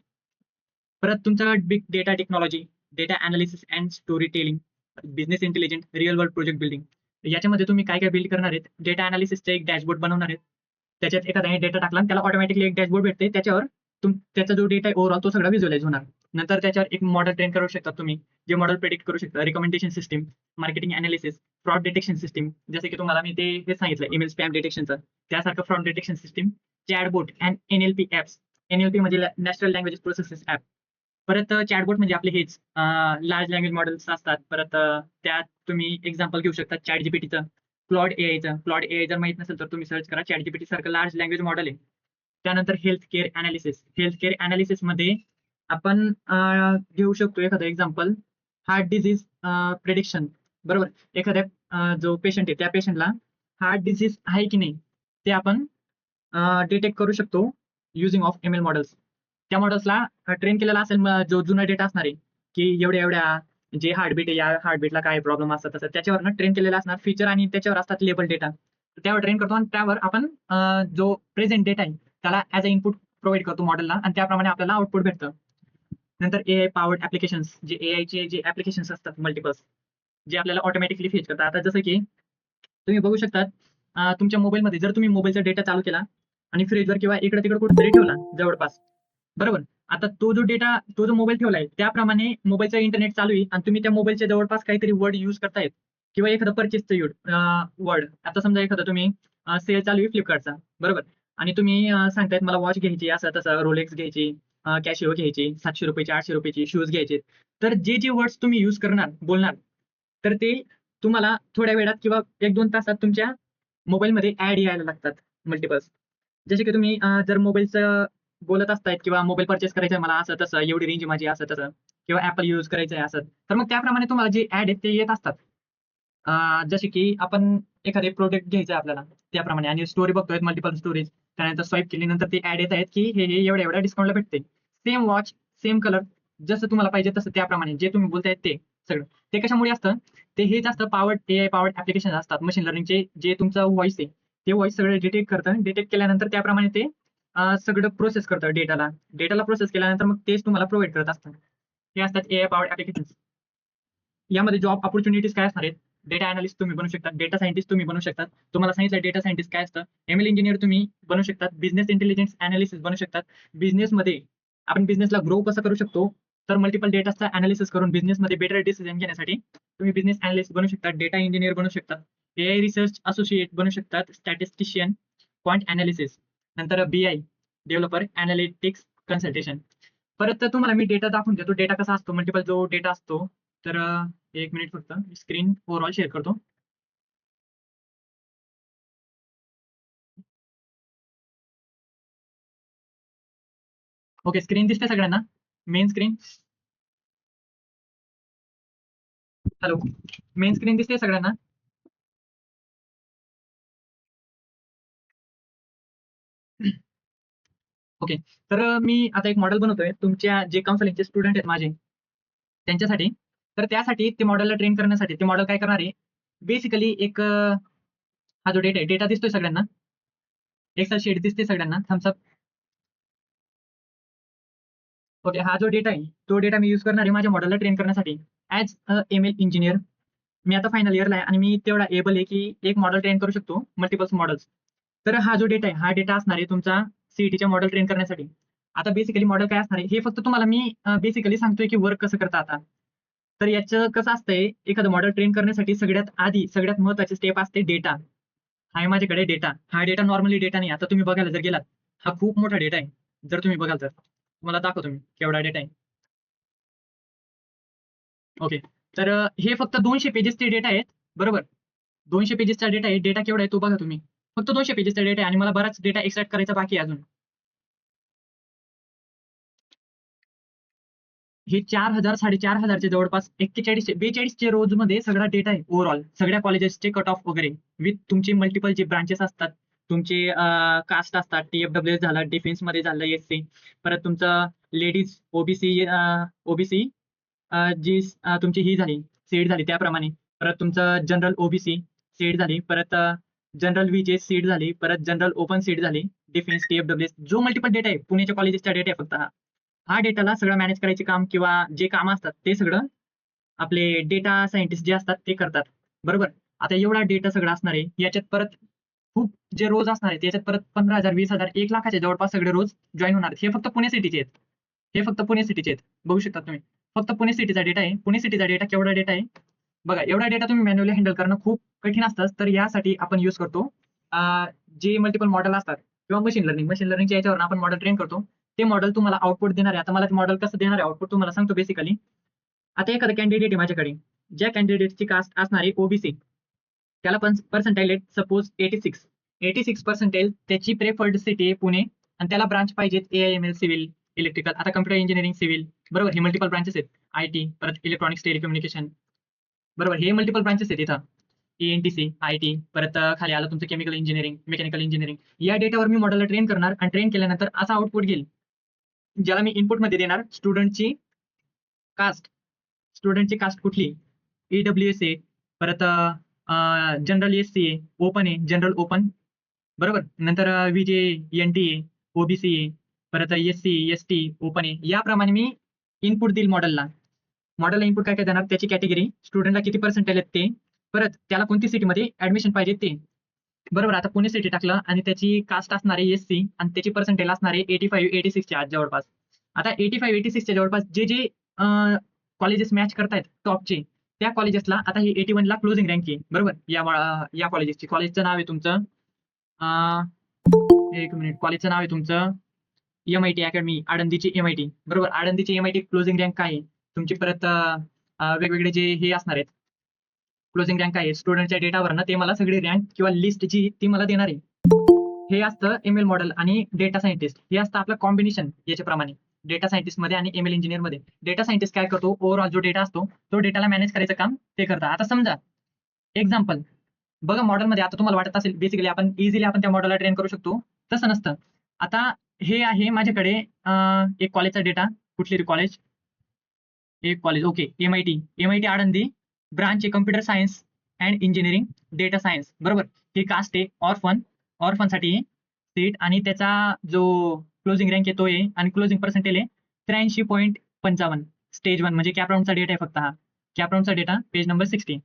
परत तुमचा big data technology, data analysis and story telling, business intelligent, real world project building. याच्यामध्ये तुम्ही काय काय बिल्ड करणार आहेत, डेटा अनालिसिसचा एक डॅशबोर्ड बनवणार आहेत. त्याच्यात एखादा डेटा टाकला आणि त्याला ऑटोमॅटिकली एक डॅशबोर्ड भेटते, त्याच्यावर त्याचा जो डेटा आहे ओव्हरऑल तो सगळा व्हिज्युअलाइज होणार. नंतर त्याच्यावर एक मॉडेल ट्रेन करू शकता तुम्ही, जे मॉडेल प्रेडिक्ट करू शकता. Recommendation system, marketing analysis, fraud detection system, जसे की तुम्हाला मी ते सांगितलं ईमेल स्पॅम डिटेक्शनचं, त्यासारखं fraud detection system, chatbot and NLP apps. NLP म्हणजे नॅचरल लँग्वेज प्रोसेसेस ऍप. परत चॅटबोट म्हणजे आपले हेच लार्ज लँग्वेज मॉडेल्स असतात. परत त्यात तुम्ही एक्झाम्पल घेऊ शकता चॅट जीपीटीचं, क्लॉड एआयचं. क्लॉड एआय जर माहित नसेल तर तुम्ही सर्च करा, चॅट जीपीटी सारखं लार्ज लँग्वेज मॉडेल आहे. त्यानंतर health care analysis. Health care analysis मध्ये आपण घेऊ शकतो एखादं एक्झाम्पल, हार्ट डिझीज प्रेडिक्शन. बरोबर, एखाद्या जो पेशंट आहे त्या पेशंटला हार्ट डिझीज आहे की नाही ते आपण डिटेक्ट करू शकतो युजिंग ऑफ ML मॉडेल्स. त्या मॉडेल्सला ट्रेन केलेला असेल जो जुना डेटा असणार आहे, की एवढ्या एवढ्या जे हार्टबीट आहे, या हार्टबीटला काय प्रॉब्लेम असतात तसं त्याच्यावर ट्रेन केलेला असणार फीचर, आणि त्याच्यावर असतात लेबल डेटा. त्यावर ट्रेन करतो आणि त्यावर आपण जो प्रेझेंट डेटा आहे त्याला ऍज अ इनपुट प्रोव्हाइड करतो मॉडेलला, आणि त्याप्रमाणे आपल्याला आउटपुट भेटतं. नंतर AI पॉवर्ड ऍप्लिकेशन्स, जे एआयचे जे ऍप्लिकेशन्स असतात मल्टिपल्स, जे आपल्याला ऑटोमॅटिकली फेच करतात. आता जसं की तुम्ही बघू शकता तुमच्या मोबाईलमध्ये जर तुम्ही मोबाईलचा डेटा चालू केला आणि फ्रीजवर किंवा इकडे तिकडे कुठेतरी ठेवला जवळपास, बरोबर, आता तो जो डेटा, तो जो मोबाईल ठेवलाय त्याप्रमाणे मोबाईलचा इंटरनेट चालू आहे आणि तुम्ही त्या मोबाईलच्या जवळपास काहीतरी वर्ड यूज करतायत किंवा एखादं परचेसचं वर्ड. आता समजा एखादं तुम्ही सेल चालू आहे फ्लिपकार्टचा, बरोबर, आणि तुम्ही सांगतायत मला वॉच घ्यायची, असं तसं रोलेक्स घ्यायची, कॅशिओ घ्यायची, 700 रुपयाची, 800 रुपयाची शूज घ्यायचे. तर जे जे वर्ड्स तुम्ही यूज करणार, बोलणार, तर ते तुम्हाला थोड्या वेळात किंवा 1-2 तासात तुमच्या मोबाईलमध्ये ऍड यायला लागतात मल्टिपल्स. जसे की तुम्ही जर मोबाईलचं बोलत असतायत किंवा मोबाईल परचेस करायचा आहे मला असं तसं, एवढी रेंज माझी असं तसं, किंवा ऍपल यूज करायचं आहे असं, तर मग त्याप्रमाणे तुम्हाला जे ऍड आहेत ते येत असतात. जसे की आपण एखादे प्रोडक्ट घ्यायचं आहे आपल्याला त्याप्रमाणे, आणि स्टोरी बघतोय मल्टिपल स्टोरीज, त्यानंतर स्वाईप केली नंतर ते ऍड येत आहेत की हे एवढ्या एवढ्या डिस्काउंटला भेटते, सेम वॉच, सेम कलर, जसं तुम्हाला पाहिजे तसं त्याप्रमाणे जे तुम्ही बोलतायत ते सगळं. ते कशामुळे असतं, ते हेच असतं पॉवर्ड AI पॉवर्ड ऍप्लिकेशन असतात मशीन लर्निंगचे, जे तुमचा व्हॉइस आहे ते व्हॉइस सगळं डिटेक्ट करतं. डिटेक्ट केल्यानंतर त्याप्रमाणे ते सगळं प्रोसेस करतं डेटाला प्रोसेस केल्यानंतर मग तेच तुम्हाला प्रोव्हाइड करत असतं. हे असतात AI पॉवर्ड ऍप्लिकेशन्स. यामध्ये जॉब ऑपॉर्च्युनिटीज काय असणार आहेत, डेटा अनालिस्ट तुम्ही बनू शकता, डेटा सायंटिस्ट तुम्ही बनू शकतात. तुम्हाला सांगितलं डेटा सायंटिस्ट काय असतं, ML इंजिनियर तुम्ही बनू शकतात, बिझनेस इंटेलिजन्स अनालिसिस बनू शकतात. बिझनेसमध्ये आपण बिझनेसला ग्रो कसं करू शकतो, तर मल्टिपल डेटाचा अनालिसिस करून बिझनेसमध्ये बेटर डिसिजन घेण्यासाठी तुम्ही बिझनेस अनालिस्ट बनू शकता, डेटा इंजिनियर बनू शकतात, AI रिसर्च असोसिएट बनू शकतात, स्टॅटिस्टिशियन, क्वांट अनालिसिस, नंतर BI डेव्हलपर, अनालिटिक्स कन्सल्टेशन. परत तुम्हाला मी डेटा दाखवून देतो, डेटा कसा असतो, मल्टिपल जो डेटा असतो. तर 1 मिनिट फक्त स्क्रीन ओव्हरऑल शेअर करतो. ओके, स्क्रीन दिसते सगळ्यांना, main screen. Hello, main screen दिसते सगळ्यांना. ओके, तर मी आता एक मॉडेल बनवतोय तुमच्या जे काउन्सिलिंगचे स्टुडंट आहेत माझे त्यांच्यासाठी. तर त्यासाठी ते मॉडेलला ट्रेन करण्यासाठी ते मॉडेल काय करणार आहे, बेसिकली एक हा जो डेटा आहे, डेटा दिसतोय सगळ्यांना, एक्सेल शीट दिसते सगळ्यांना, थम्स अप. ओके, हा जो डेटा आहे तो डेटा मी यूज करणार आहे माझ्या मॉडेलला ट्रेन करण्यासाठी ऍज अ ML इंजिनियर. मी आता फायनल इयरला आहे आणि मी तेवढा एबल आहे की एक मॉडेल ट्रेन करू शकतो मल्टिपल्स मॉडेल्स. तर हा जो डेटा आहे, हा डेटा असणार आहे तुमचा सीईटीच्या मॉडेल ट्रेन करण्यासाठी. आता बेसिकली मॉडेल काय असणार आहे हे फक्त तुम्हाला मी बेसिकली सांगतोय की वर्क कसं करता आता. तर याचं कसं असतंय, एखादं मॉडेल ट्रेन करण्यासाठी सगळ्यात आधी सगळ्यात महत्त्वाची स्टेप असते डेटा. हा आहे माझ्याकडे डेटा. हा डेटा नॉर्मली डेटा नाही. आता तुम्ही बघायला जर गेलात, हा खूप मोठा डेटा आहे. जर तुम्ही बघाल तर तुम्हाला दाखवतो मी केवढा डेटा आहे. ओके, तर हे फक्त 200 पेजेसचे डेटा आहेत, बरोबर. 200 पेजेसचा डेटा आहे. डेटा केवढा आहे तो बघा तुम्ही. फक्त 200 पेजेसचा डेटा आहे आणि मला बराच डेटा एक्स्ट्रॅक्ट करायचा बाकी आहे अजून. हे 4,000 4,500 च्या जवळपास 41 चे रोज मध्ये सगळा डेटा आहे ओव्हरऑल. सगळ्या कॉलेजेसचे कट ऑफ वगैरे विथ तुमचे मल्टिपल जे ब्रांचेस असतात, तुमचे कास्ट असतात, TFWS झालं, डिफेन्स मध्ये झालं, SC, परत तुमचं लेडीज ओबीसी, ओबीसी जी तुमची ही झाली सीट झाली त्याप्रमाणे, परत तुमचं जनरल ओबीसी सीट झाली, परत जनरल VJ सीट झाली, परत जनरल ओपन सीट झाली, डिफेन्स TFWS जो मल्टिपल डेटा आहे पुण्याच्या कॉलेजेसचा डेटा आहे फक्त हा. हा डेटाला सगळं मॅनेज करायचे काम किंवा जे काम असतात ते सगळं आपले डेटा सायंटिस्ट जे असतात ते करतात, बरोबर. आता एवढा डेटा सगळं असणार आहे, याच्यात परत खूप जे रोज असणार आहेत याच्यात परत 15,000, 20,000, 1 लाखाच्या जवळपास सगळे रोज जॉईन होणार आहेत. हे फक्त पुणे सिटीचे आहेत. हे फक्त पुणे सिटीचे आहेत, बघू शकता तुम्ही. फक्त पुणे सिटीचा डेटा आहे. पुणे सिटीचा डेटा केवढा डेटा आहे बघा. एवढा डेटा तुम्ही मॅन्युअली हँडल करणं खूप कठीण असतं. तर यासाठी आपण यूज करतो जे मल्टिपल मॉडेल असतात किंवा मशीन लर्निंगच्या याच्यावर आपण मॉडेल ट्रेन करतो. ते मॉडेल तुम्हाला आउटपुट देणार आहे. आता मला ते मॉडेल कसं देणार आहे आउटपुट तुम्हाला सांगतो बेसिकली. आता एखादा कॅन्डिडेट आहे माझ्याकडे, ज्या कॅन्डिडेटची कास्ट असणार आहे ओबीसी, त्याला पण पर्सेंटाईल आहे सपोज 86 पर्सेंटाईल, त्याची प्रेफर्ड सिटी आहे पुणे आणि त्याला ब्रांच पाहिजेत AIML सिव्हिल इलेक्ट्रिकल. आता कम्प्युटर इंजिनिअरिंग सिव्हिल, बरोबर, हे मल्टिपल ब्रांचेस आहेत. IT, परत इलेक्ट्रॉनिक्स टेलिकम्युनिकेशन, बरोबर, हे मल्टिपल ब्रांचेस आहेत इथं. ENTC, IT, परत खाली आलं तुमचं केमिकल इंजिनिअरिंग, मेकॅनिकल इंजिनिअरिंग. या डेटावर मी मॉडेलला ट्रेन करणार आणि ट्रेन केल्यानंतर असा आउटपुट घेईल, ज्याला मी इनपुटमध्ये देणार स्टुडंटची कास्ट कुठली, EWS आहे, परत जनरल SC आहे, ओपन आहे, जनरल ओपन, बरोबर. नंतर VJ NT आहे, OBC आहे, परत SC ST ओपन आहे. याप्रमाणे मी इनपुट देईल मॉडेलला. मॉडेलला इनपुट काय काय देणार, त्याची कॅटेगरी, स्टुडंटला किती पर्सेंटाईल आहेत ते, परत त्याला कोणती सिटीमध्ये ऍडमिशन पाहिजे ते, बरोबर. आता पुणे सिटी टाकलं आणि त्याची कास्ट असणार आहे SC आणि त्याची पर्सेंटाईल असणार आहे 85-86 च्या आज जवळपास. आता 85-86 च्या जवळपास जे कॉलेजेस मॅच करतायत टॉपचे, त्या कॉलेजेसला आता ही 81 ला क्लोजिंग रँक आहे, बरोबर. या कॉलेजेसची, कॉलेजचं नाव आहे तुमचं एक मिनिट, कॉलेजचं नाव आहे तुमचं MIT अकॅडमी, आळंदीची MIT, बरोबर. आळंदीची MIT क्लोजिंग रँक काय आहे तुमची, परत वेगवेगळे जे हे असणार आहेत क्लोजिंग रँक आहे स्टुडंटच्या डेटावर ना, ते मला सगळी रँक किंवा लिस्ट जी ती मला देणार आहे. हे असतं ML मॉडेल आणि डेटा सायंटिस्ट. हे असतं आपलं कॉम्बिनेशन याच्याप्रमाणे, डेटा सायंटिस्ट मध्ये आणि ML इंजिनियर मध्ये. डेटा सायंटिस्ट काय करतो, ओव्हरऑल जो डेटा असतो तो डेटाला मॅनेज करायचं काम ते करतात. आता समजा एक्झाम्पल बघा, मॉडेलमध्ये आता तुम्हाला वाटत असेल बेसिकली आपण इझिली आपण त्या मॉडेलला ट्रेन करू शकतो, तसं नसतं. आता हे आहे माझ्याकडे एक कॉलेजचा डेटा, कुठली कॉलेज, एक college, okay, MIT Alandi, branch आहे computer science and engineering data science, बरोबर. ही कास्ट आहे ऑर्फन साठी सीट आणि त्याचा जो क्लोजिंग रँक आहे तो आहे आणि क्लोजिंग पर्सेंटेज आहे 83.55, स्टेज 1 म्हणजे कॅपराऊंडचा डेटा आहे फक्त हा, कॅपराऊंडचा डेटा, पेज नंबर 60.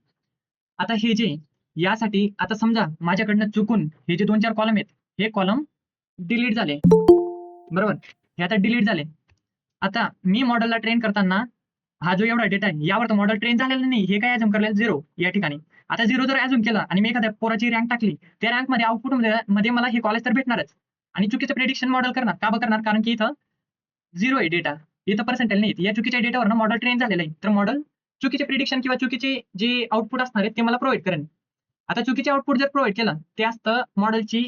आता हे जे यासाठी, आता समजा माझ्याकडनं चुकून हे जे 2-4 कॉलम आहेत, हे कॉलम डिलीट झाले, बरोबर, हे आता डिलीट झाले. आता मी मॉडेलला ट्रेन करताना हा जो एवढा डेटा आहे यावर तो मॉडेल ट्रेन झालेला नाही, हे काय ऍझ्युम करेल 0 या ठिकाणी. आता 0 जर ऍझ्युम केला आणि मी एखाद्या पोराची रँक टाकली, त्या रँक मध्ये आउटपुट मध्ये मला हे कॉलेज तर भेटणारच आणि चुकीचं प्रेडिक्शन मॉडेल करणार, का करणार, कारण की इथं 0 आहे डेटा, इथं पर्सेंटेज नाही. या चुकीच्या डेटावर ना मॉडेल ट्रेन झालेलं आहे, तर मॉडेल चुकीचे प्रिडिक्शन किंवा चुकीचे जे आउटपुट असणार आहेत ते मला प्रोव्हाइड करेल. आता चुकीचे आउटपुट जर प्रोव्हाइड केलं ते असतं मॉडेलची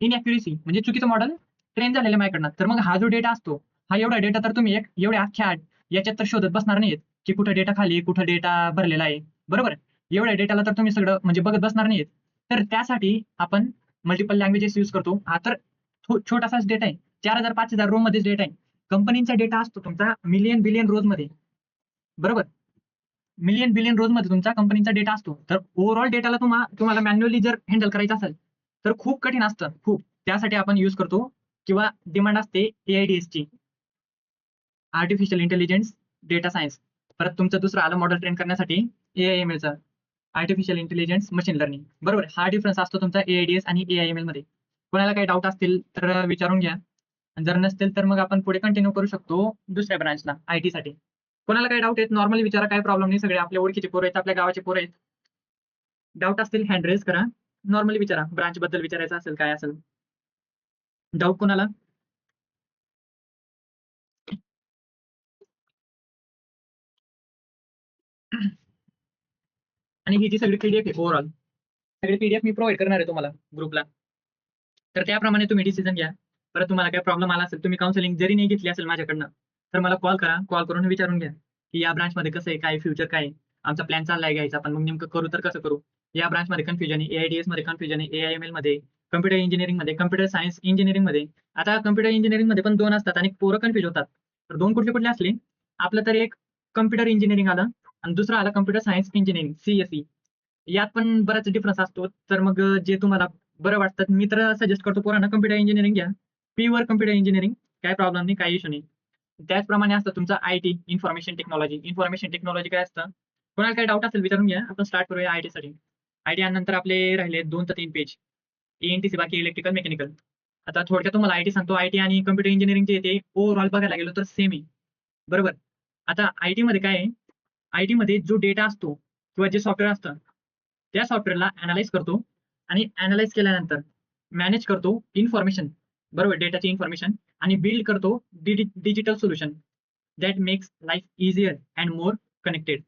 इनॅक्युरेसी, म्हणजे चुकीचं मॉडेल ट्रेन झालेलं माझ्याकडनं. तर मग हा जो डेटा असतो, हा एवढा डेटा तर तुम्ही एवढ्या अख्ख्या याच्यात तर शोधत बसणार नाहीत की कुठं डेटा खाली कुठं डेटा भरलेला आहे, बरोबर. एवढ्या डेटाला तर तुम्ही सगळं म्हणजे बघत बसणार नाहीत. तर त्यासाठी आपण मल्टिपल लँग्वेजेस यूज करतो. हा तर छोटासाच डेटा आहे, 4000-5000 रो मध्येच डेटा आहे. कंपनीचा डेटा असतो तुमचा मिलियन बिलियन रोज मध्ये, बरोबर. मिलियन बिलियन रोज मध्ये तुमचा कंपनीचा डेटा असतो. तर ओव्हरऑल डेटाला तुम्हाला मॅन्युअली जर हँडल करायचं असेल तर खूप कठीण असतं, खूप. त्यासाठी आपण यूज करतो किंवा डिमांड असते AIDS ची, आर्टिफिशियल इंटेलिजन्स डेटा सायन्स. परत तुमचं दुसरं आलं मॉडेल ट्रेन करण्यासाठी AIML, artificial intelligence machine learning, बरोबर. हा डिफरन्स असतो तुमचा AIDS आणि AIML मध्ये. कोणाला काही डाऊट असतील तर विचारून घ्या, जर नसतील तर मग आपण पुढे कंटिन्यू करू शकतो दुसऱ्या ब्रांचला IT साठी. कोणाला काही डाऊट आहेत नॉर्मली विचारा, काही प्रॉब्लेम नाही. सगळे आपल्या ओळखीचे पोरं आहेत, आपल्या गावाचे पोरं आहेत. डाऊट असतील हँड रेज करा, नॉर्मली विचारा, ब्रांच बद्दल विचारायचं असेल, काय असेल डाऊट कोणाला. आणि ही जी सगळी PDF आहे ओव्हरऑल, सगळी PDF मी प्रोव्हाइड करणार आहे तुम्हाला ग्रुपला. तर त्याप्रमाणे तुम्ही डिसिजन घ्या. परत तुम्हाला काही प्रॉब्लेम आला असेल, तुम्ही काउन्सिलिंग जरी नाही घेतली असेल माझ्याकडनं, तर मला कॉल करा. कॉल करून विचारून घ्या की या ब्रांचमध्ये कसं आहे, काय फ्युचर काय आहे, आमचा प्लॅन चाललाय घ्यायचा, आपण मग नेमकं करू तर कसं करू. या ब्रांचमध्ये कन्फ्युजन आहे, AIDS मध्ये कन्फ्युजन आहे, AIML मध्ये, कम्प्युटर इंजिनिअरिंग मध्ये, कम्प्युटर सायन्स इंजिनिअरिंग मध्ये. आता कम्प्युटर इंजिनिअरिंग मध्ये पण 2 असतात आणि पोरं कन्फ्युज होतात. तर 2 कुठले असले, आपलं तर एक कम्प्युटर इंजिनिअरिंग आलं आणि दुसरं आलं कम्प्युटर सायन्स इंजिनिअरिंग CSE. यात पण बराच डिफरन्स असतो. तर मग जे तुम्हाला बरं वाटतं, मी तर सजेस्ट करतो पोरांना कम्प्युटर इंजिनिअरिंग घ्या. प्युअर कम्प्युटर इंजिनिअरिंग, काय प्रॉब्लेम नाही, काही इश्यू नाही. त्याचप्रमाणे असतं तुमचं IT, information technology. Information technology काय असतं, कोणाला काही डाऊट असेल विचारून घ्या. आपण स्टार्ट करूया IT साठी. IT नंतर आपले राहिले 2 ते 3 पेज ENTC, बाकी इलेक्ट्रिकल मेकॅनिकल. आता थोडक्यात तुम्हाला IT सांगतो. IT आणि कम्प्युटर इंजिनिअरिंग जे ते ओव्हरऑल बघायला गेलो तर सेम आहे. बरोबर. आता IT मध्ये काय आहे, IT मध्ये जो डेटा असतो किंवा जे सॉफ्टवेअर असतं, त्या सॉफ्टवेअरला अॅनलाईज करतो आणि अॅनलाईज केल्यानंतर मॅनेज करतो इन्फॉर्मेशन, बरोबर, डेटाची इन्फॉर्मेशन, आणि बिल्ड करतो digital solution that makes life easier and more connected.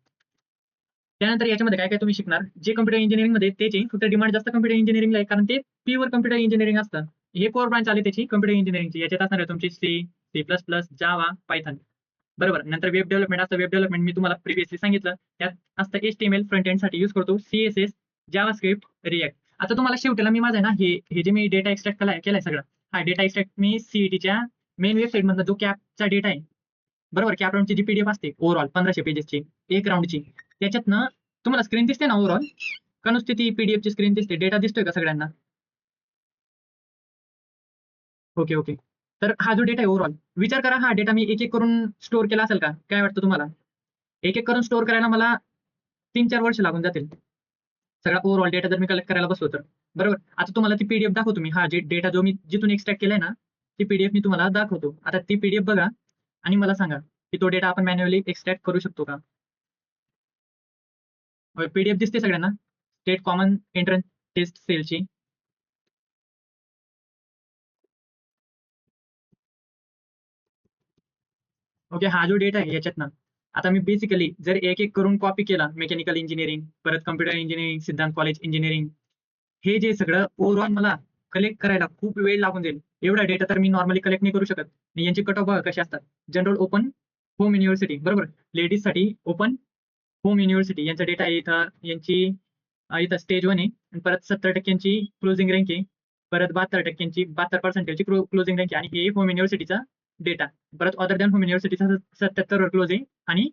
त्यानंतर याच्यामध्ये काय काय तुम्ही शिकणार, जे कम्प्युटर इंजिनिअरिंग मध्ये त्याचे फक्त डिमांड जास्त कम्प्युटर इंजिनिअरिंगला आहे, कारण ते प्युअर कम्प्युटर इंजिनिअरिंग असतं. हे कोर ब्रांच आले त्याची कम्प्युटर इंजिनिअरिंगची. याच्यात असणार आहे तुमची C++, जावा, पायथन, बरोबर. नंतर वेब डेव्हलपमेंट असतं. वेब डेव्हलपमेंट मी तुम्हाला प्रिव्हियसली सांगितलं. त्यात असतं HTML फ्रंट एंड साठी यूज करतो, CSS, जावास्क्रिप्ट, रिएक्ट. आता तुम्हाला शेवटीला मी माझं आहे ना, हे जे मी डेटा एक्सट्रॅक्ट केलाय सगळं, हा डेटा एक्सट्रॅक्ट मी CETच्या मेन वेबसाईट मधनं जो कॅपचा डेटा आहे, बरोबर, कॅप राऊंडची जी PDF असते ओव्हरऑल 1500 पेजेसची एक राऊंडची, त्याच्यातनं तुम्हाला स्क्रीन दिसते ना ओव्हरऑल, का नुसती ती PDF ची स्क्रीन दिसते? डेटा दिसतोय का सगळ्यांना? Okay okay. तर हा जो डेटा आहे ओव्हरऑल, विचार करा, हा डेटा मी एक एक करून स्टोअर केला असेल का? काय वाटतं तुम्हाला? एक एक करून स्टोअर करायला मला 3-4 वर्ष लागून जातील. सगळा ओव्हरऑल डेटा जर मी कलेक्ट करायला बसलो तर, बरोबर. आता तुम्हाला ती PDF दाखवतो मी. हा जे डेटा जो मी जिथून एक्सट्रॅक्ट केलाय ना, ती PDF मी तुम्हाला दाखवतो. आता ती PDF बघा आणि मला सांगा की तो डेटा आपण मॅन्युअली एक्सट्रॅक्ट करू शकतो का? PDF दिसते सगळ्यांना? स्टेट कॉमन एंट्रन्स टेस्ट सेलची. ओके. हा जो डेटा आहे याच्यातनं आता मी बेसिकली जर एक एक करून कॉपी केला, मेकॅनिकल इंजिनिअरिंग, परत कम्प्युटर इंजिनिअरिंग, सिद्धांत कॉलेज इंजिनिअरिंग, हे जे सगळं ओव्हरऑल मला कलेक्ट करायला खूप वेळ लागून जाईल. एवढा डेटा तर मी नॉर्मली कलेक्ट नाही करू शकत. आणि यांचे कट ऑफ बघा कसे असतात. जनरल ओपन होम युनिव्हर्सिटी, बरोबर, लेडीजसाठी ओपन होम युनिव्हर्सिटी यांचा डेटा आहे इथं. यांची इथं स्टेज 1 आहे आणि परत 70% क्लोजिंग रँक आहे. परत 72% 72% क्लोजिंग रँक आहे आणि हे होम युनिव्हर्सिटीचा डेटा. परत अदर दॅन होम युनिव्हर्सिटीचा 77 वर क्लोज आहे आणि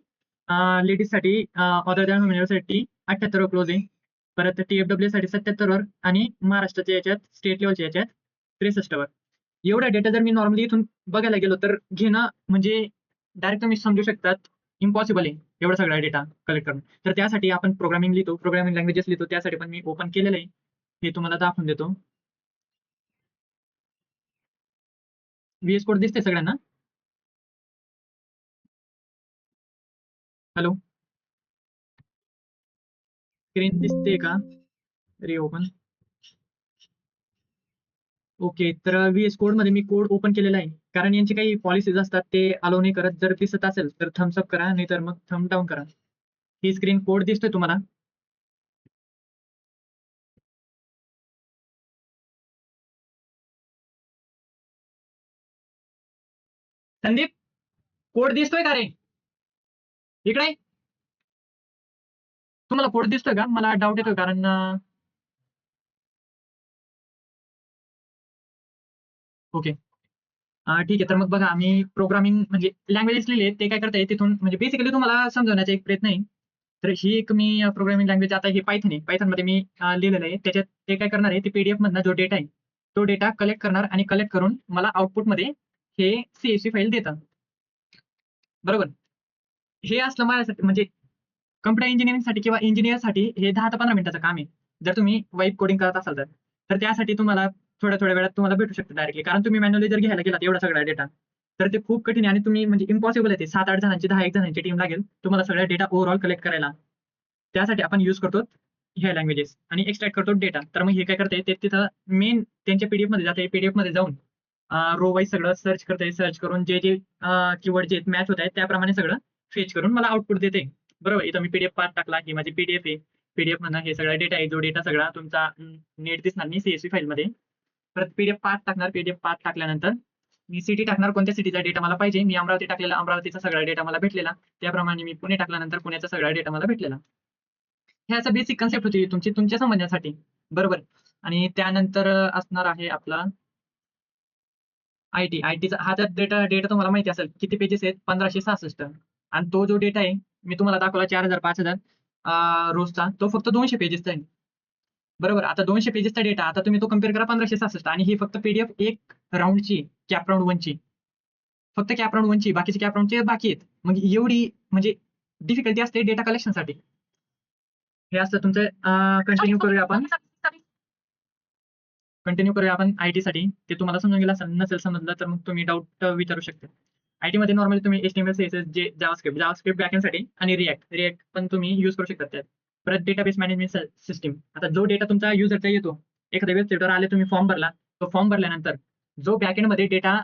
लेडीजसाठी अदर दॅन होम युनिव्हर्सिटी 78 वर क्लोज आहे. परत TFW साठी 77 वर आणि महाराष्ट्राच्या याच्यात स्टेट लेवलच्या याच्यात 63 वर. एवढा डेटा जर मी नॉर्मली इथून बघायला गेलो तर घेणं म्हणजे डायरेक्ट तुम्ही समजू शकतात इम्पॉसिबल आहे एवढा सगळा डेटा कलेक्ट करणं. तर त्यासाठी आपण प्रोग्रामिंग लिहितो, प्रोग्रामिंग लँग्वेजेस लिहितो. त्यासाठी पण मी ओपन केलेलं आहे. हे तुम्हाला दाखवून देतो. VS कोड दिसते सगळ्यांना? हॅलो, स्क्रीन दिसते का? रिओपन. ओके. तर VS कोड मध्ये मी कोड ओपन केलेला आहे. कारण यांची काही पॉलिसीज असतात ते अलाउ नाही करत. जर दिसत असेल तर थम्स अप करा, नाहीतर मग थंब डाऊन करा. ही स्क्रीन कोड दिसतोय तुम्हाला? संदीप, कोड दिसतोय का रे? इकडे ये. तुम्हाला कोड दिसतोय का? मला डाऊट येतोय कारण ओके. ठीक आहे. तर मग बघा, आम्ही प्रोग्रामिंग म्हणजे लँग्वेजेस लिहिले ते काय करताय तिथून म्हणजे बेसिकली तुम्हाला समजवण्याचा एक प्रयत्न आहे. तर ही एक मी प्रोग्रामिंग लँग्वेज आता हे पायथन आहे. पायथनमध्ये मी लिहिलेलं आहे. त्याच्यात ते काय करणार आहे, ते PDF मधनं जो डेटा आहे, तो डेटा कलेक्ट करणार आणि कलेक्ट करून मला आउटपुटमध्ये हे CSV फाईल देतं. बरोबर. हे असलं माझ्यासाठी म्हणजे कम्प्युटर इंजिनिअरिंगसाठी किंवा इंजिनिअरसाठी हे 10 ते 15 मिनिटाचं काम आहे. जर तुम्ही वाईब कोडिंग करत असाल तर. तर त्यासाठी तुम्हाला थोड्या-थोड्या वेळात तुम्हाला भेटू शकतं डायरेक्टली. कारण तुम्ही मॅन्युअली जर घ्यायला गेलात एवढा सगळा डेटा, तर ते खूप कठीण आहे आणि तुम्ही म्हणजे इम्पॉसिबल आहे ते. 7-8 जणांची, 10-1 जणांची टीम लागेल तुम्हाला सगळा डेटा ओव्हरऑल कलेक्ट करायला. त्यासाठी आपण यूज करतो ह्या लँग्वेजेस आणि एक्सट्रॅक्ट करतो डेटा. तर मग हे काय करते, ते तिथं मेन त्यांच्या PDF मध्ये जाते. PDF मध्ये जाऊन रो वाईज सगळं सर्च करते. सर्च करून जे कीवर्ड जे मॅच होत आहेत त्याप्रमाणे सगळं फेच करून मला आउटपुट देते. बरोबर. इथं मी PDF पार्ट टाकला, ही माझी PDF आहे. PDF मधनं हे सगळा डेटा आहे. जो डेटा सगळा तुमचा नीट दिसणार नाही CSV फाईलमध्ये. परत PDF पार्ट टाकणार. PDF पार्ट टाकल्यानंतर मी सिटी टाकणार, कोणत्या सिटीचा डेटा मला पाहिजे. मी अमरावती टाकलेला, अमरावतीचा सगळा डेटा मला भेटलेला. त्याप्रमाणे मी पुणे टाकल्यानंतर पुण्याचा सगळा डेटा मला भेटलेला. हे असं बेसिक कन्सेप्ट होती तुमची तुमच्या समजण्यासाठी. बरोबर. आणि त्यानंतर असणार आहे आपला आयटीचा हा तर डेटा डेटा तुम्हाला माहिती असेल किती पेजेस आहेत, 1566. आणि तो जो डेटा आहे मी तुम्हाला दाखवला 4000-5000 रोजचा, तो फक्त 200 पेजेसचा आहे. बरोबर. आता 200 पेजेसचा डेटा, आता तुम्ही तो कम्पेअर करा 1566 आणि ही फक्त PDF एक राउंडची, कॅप राउंड 1 ची. फक्त कॅप राउंड 1 ची, बाकीचे कॅप राउंडचे बाकी आहेत. मग एवढी म्हणजे डिफिकल्टी असते डेटा कलेक्शनसाठी. हे असतं तुमचं. कंटिन्यू करूया आपण IT साठी. ते तुम्हाला समजून गेलं असेल. नसेल समजलं तर मग तुम्ही डाऊट विचारू शकता. IT मध्ये नॉर्मली तुम्ही HTML CSS जे जावास्क्रिप्ट बॅकएंडसाठी आणि रिएक्ट पण तुम्ही यूज करू शकता त्यात. परत डेटाबेस मॅनेजमेंट सिस्टीम. आता जो डेटा तुमचा युजरचा येतो, एखाद्या वेबसाईटवर आले तुम्ही फॉर्म भरला, तो फॉर्म भरल्यानंतर जो बॅकएंडमध्ये डेटा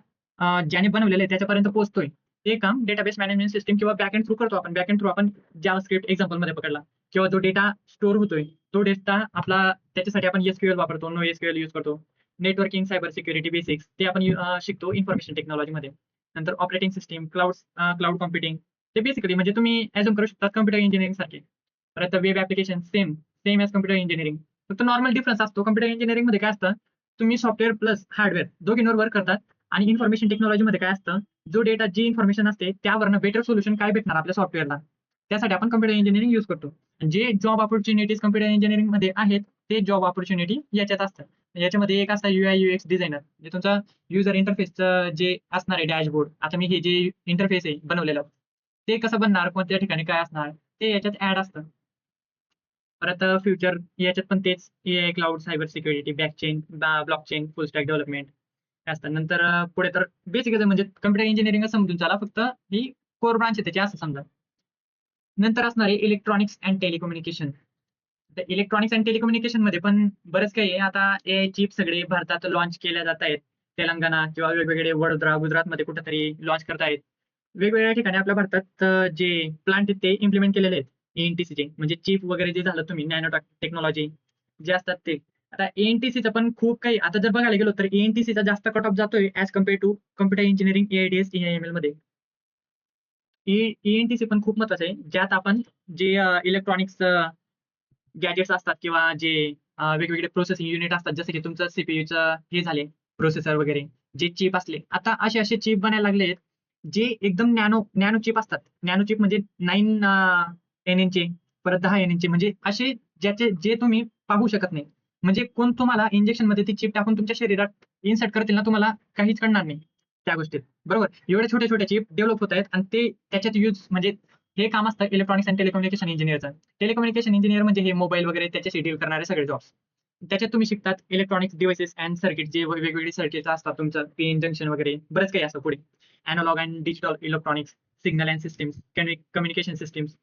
ज्याने बनवलेला आहे त्याच्यापर्यंत पोहोचतोय, ते काम डेटाबेस मॅनेजमेंट सिस्टीम किंवा बॅकएंड थ्रू करतो आपण. बॅकएंड थ्रू आपण जावास्क्रिप्ट एक्झाम्पलमध्ये पकडला किंवा जो डेटा स्टोअर होतोय, तो डेटा आपला त्याच्यासाठी आपण SQL वापरतो, नो SQL यूज करतो. नेटवर्किंग, सायबर सिक्युरिटी बेसिक्स ते आपण शिकतो इन्फॉर्मेशन टेक्नॉलॉजीमध्ये. नंतर ऑपरेटिंग सिस्टीम, क्लाउड कॉम्प्युटिंग ते बेसिकली म्हणजे तुम्ही ॲझ्युम करू शकता कम्प्युटर इंजिनिअरिंग सारखे. परत web application same as computer engineering. फक्त नॉर्मल डिफरन्स असतो कम्प्युटर इंजिनिअरिंग मध्ये काय असतं, तुम्ही सॉफ्टवेअर प्लस हार्डवेअर दोघींवर वर्क करतात. आणि इन्फॉर्मेशन टेक्नॉलॉजीमध्ये काय असतं, जो डेटा जी इन्फॉर्मेशन असते त्यावरनं बेटर सोल्युशन काय भेटणार आपल्या सॉफ्टवेअरला, त्यासाठी आपण कम्प्युटर इंजिनिअरिंग यूज करतो. जे जॉब ऑपॉर्च्युनिटीज कम्प्युटर इंजिनिअरिंग मध्ये आहेत, ते जॉब ऑपॉर्च्युनिटी याच्यात असतात. याच्यामध्ये एक असतं UI UX डिझायनर, जे तुमचा युजर इंटरफेसचं जे असणार आहे डॅशबोर्ड. आता मी हे जे इंटरफेस आहे बनवलेलं, ते कसं बनणार, कोणत्या ठिकाणी काय असणार, ते याच्यात ऍड असतं. परत फ्युचर याच्यात पण तेच AI, क्लाउड, सायबर सिक्युरिटी, बॅकचेन, ब्लॉकचेन, फुल स्टॅक डेव्हलपमेंट असतं. नंतर पुढे तर बेसिकच म्हणजे कम्प्युटर इंजिनिअरिंग समजून चला, फक्त ही कोर ब्रांच आहे त्याची असं समजा. नंतर असणार आहे इलेक्ट्रॉनिक्स अँड टेलिकम्युनिकेशन. तर इलेक्ट्रॉनिक्स अँड टेलिकम्युनिकेशन मध्ये पण बरंच काही आहे. आता AI चिप सगळे भारतात लॉन्च केल्या जात आहेत. तेलंगणा किंवा वेगवेगळे वडोदरा, गुजरातमध्ये कुठेतरी लॉन्च करतायत. वेगवेगळ्या ठिकाणी आपल्या भारतात जे प्लांट आहेत ते इम्प्लिमेंट केलेले आहेत. ANTCचे म्हणजे चिप वगैरे जे झालं तुम्ही नॅनो टेक्नॉलॉजी जे असतात ते. आता ANTCचं पण खूप काही आता जर बघायला गेलो तर ANTCचा जास्त कट ऑफ जातोय as compare to computer engineering, AIDS, EIML मध्ये. ENTC पण खूप महत्वाचं आहे, ज्यात आपण जे इलेक्ट्रॉनिक्स गॅजेट्स असतात किंवा जे वेगवेगळे प्रोसेसिंग युनिट असतात, जसे की तुमचं CPUचं हे झाले प्रोसेसर वगैरे, जे चिप असले. आता असे चिप बनायला लागलेत, जे एकदम नॅनो चिप असतात. नॅनो चिप म्हणजे 9 NNचे, परत 10 NNचे, म्हणजे असे जे तुम्ही पाहू शकत नाही. म्हणजे कोण तुम्हाला इंजेक्शनमध्ये ती चिप टाकून तुमच्या शरीरात इन्सर्ट करतील ना, तुम्हाला काहीच कळणार नाही त्या गोष्टीत. बरोबर? एवढ्या छोट्या चिप डेव्हलप होत आहेत आणि ते त्याच्यात यूज म्हणजे हे काम असतं इलेक्ट्रॉनिक्स अँड टेलिकम्युनिकेशन इंजिनिअरचं. टेलिकम्युनिकेशन इंजिनिअर म्हणजे हे मोबाईल वगैरे त्याच्याशी डील करणारे सगळे जॉब्स. त्याच्यात तुम्ही शिकतात इलेक्ट्रॉनिक्स डिव्हाइसेस अँड सर्किट, जे वेगवेगळे सर्किट असतात तुमचं पिन जंक्शन वगैरे बरंच काही असतं पुढे. Analog and digital electronics, signal and systems, communication systems,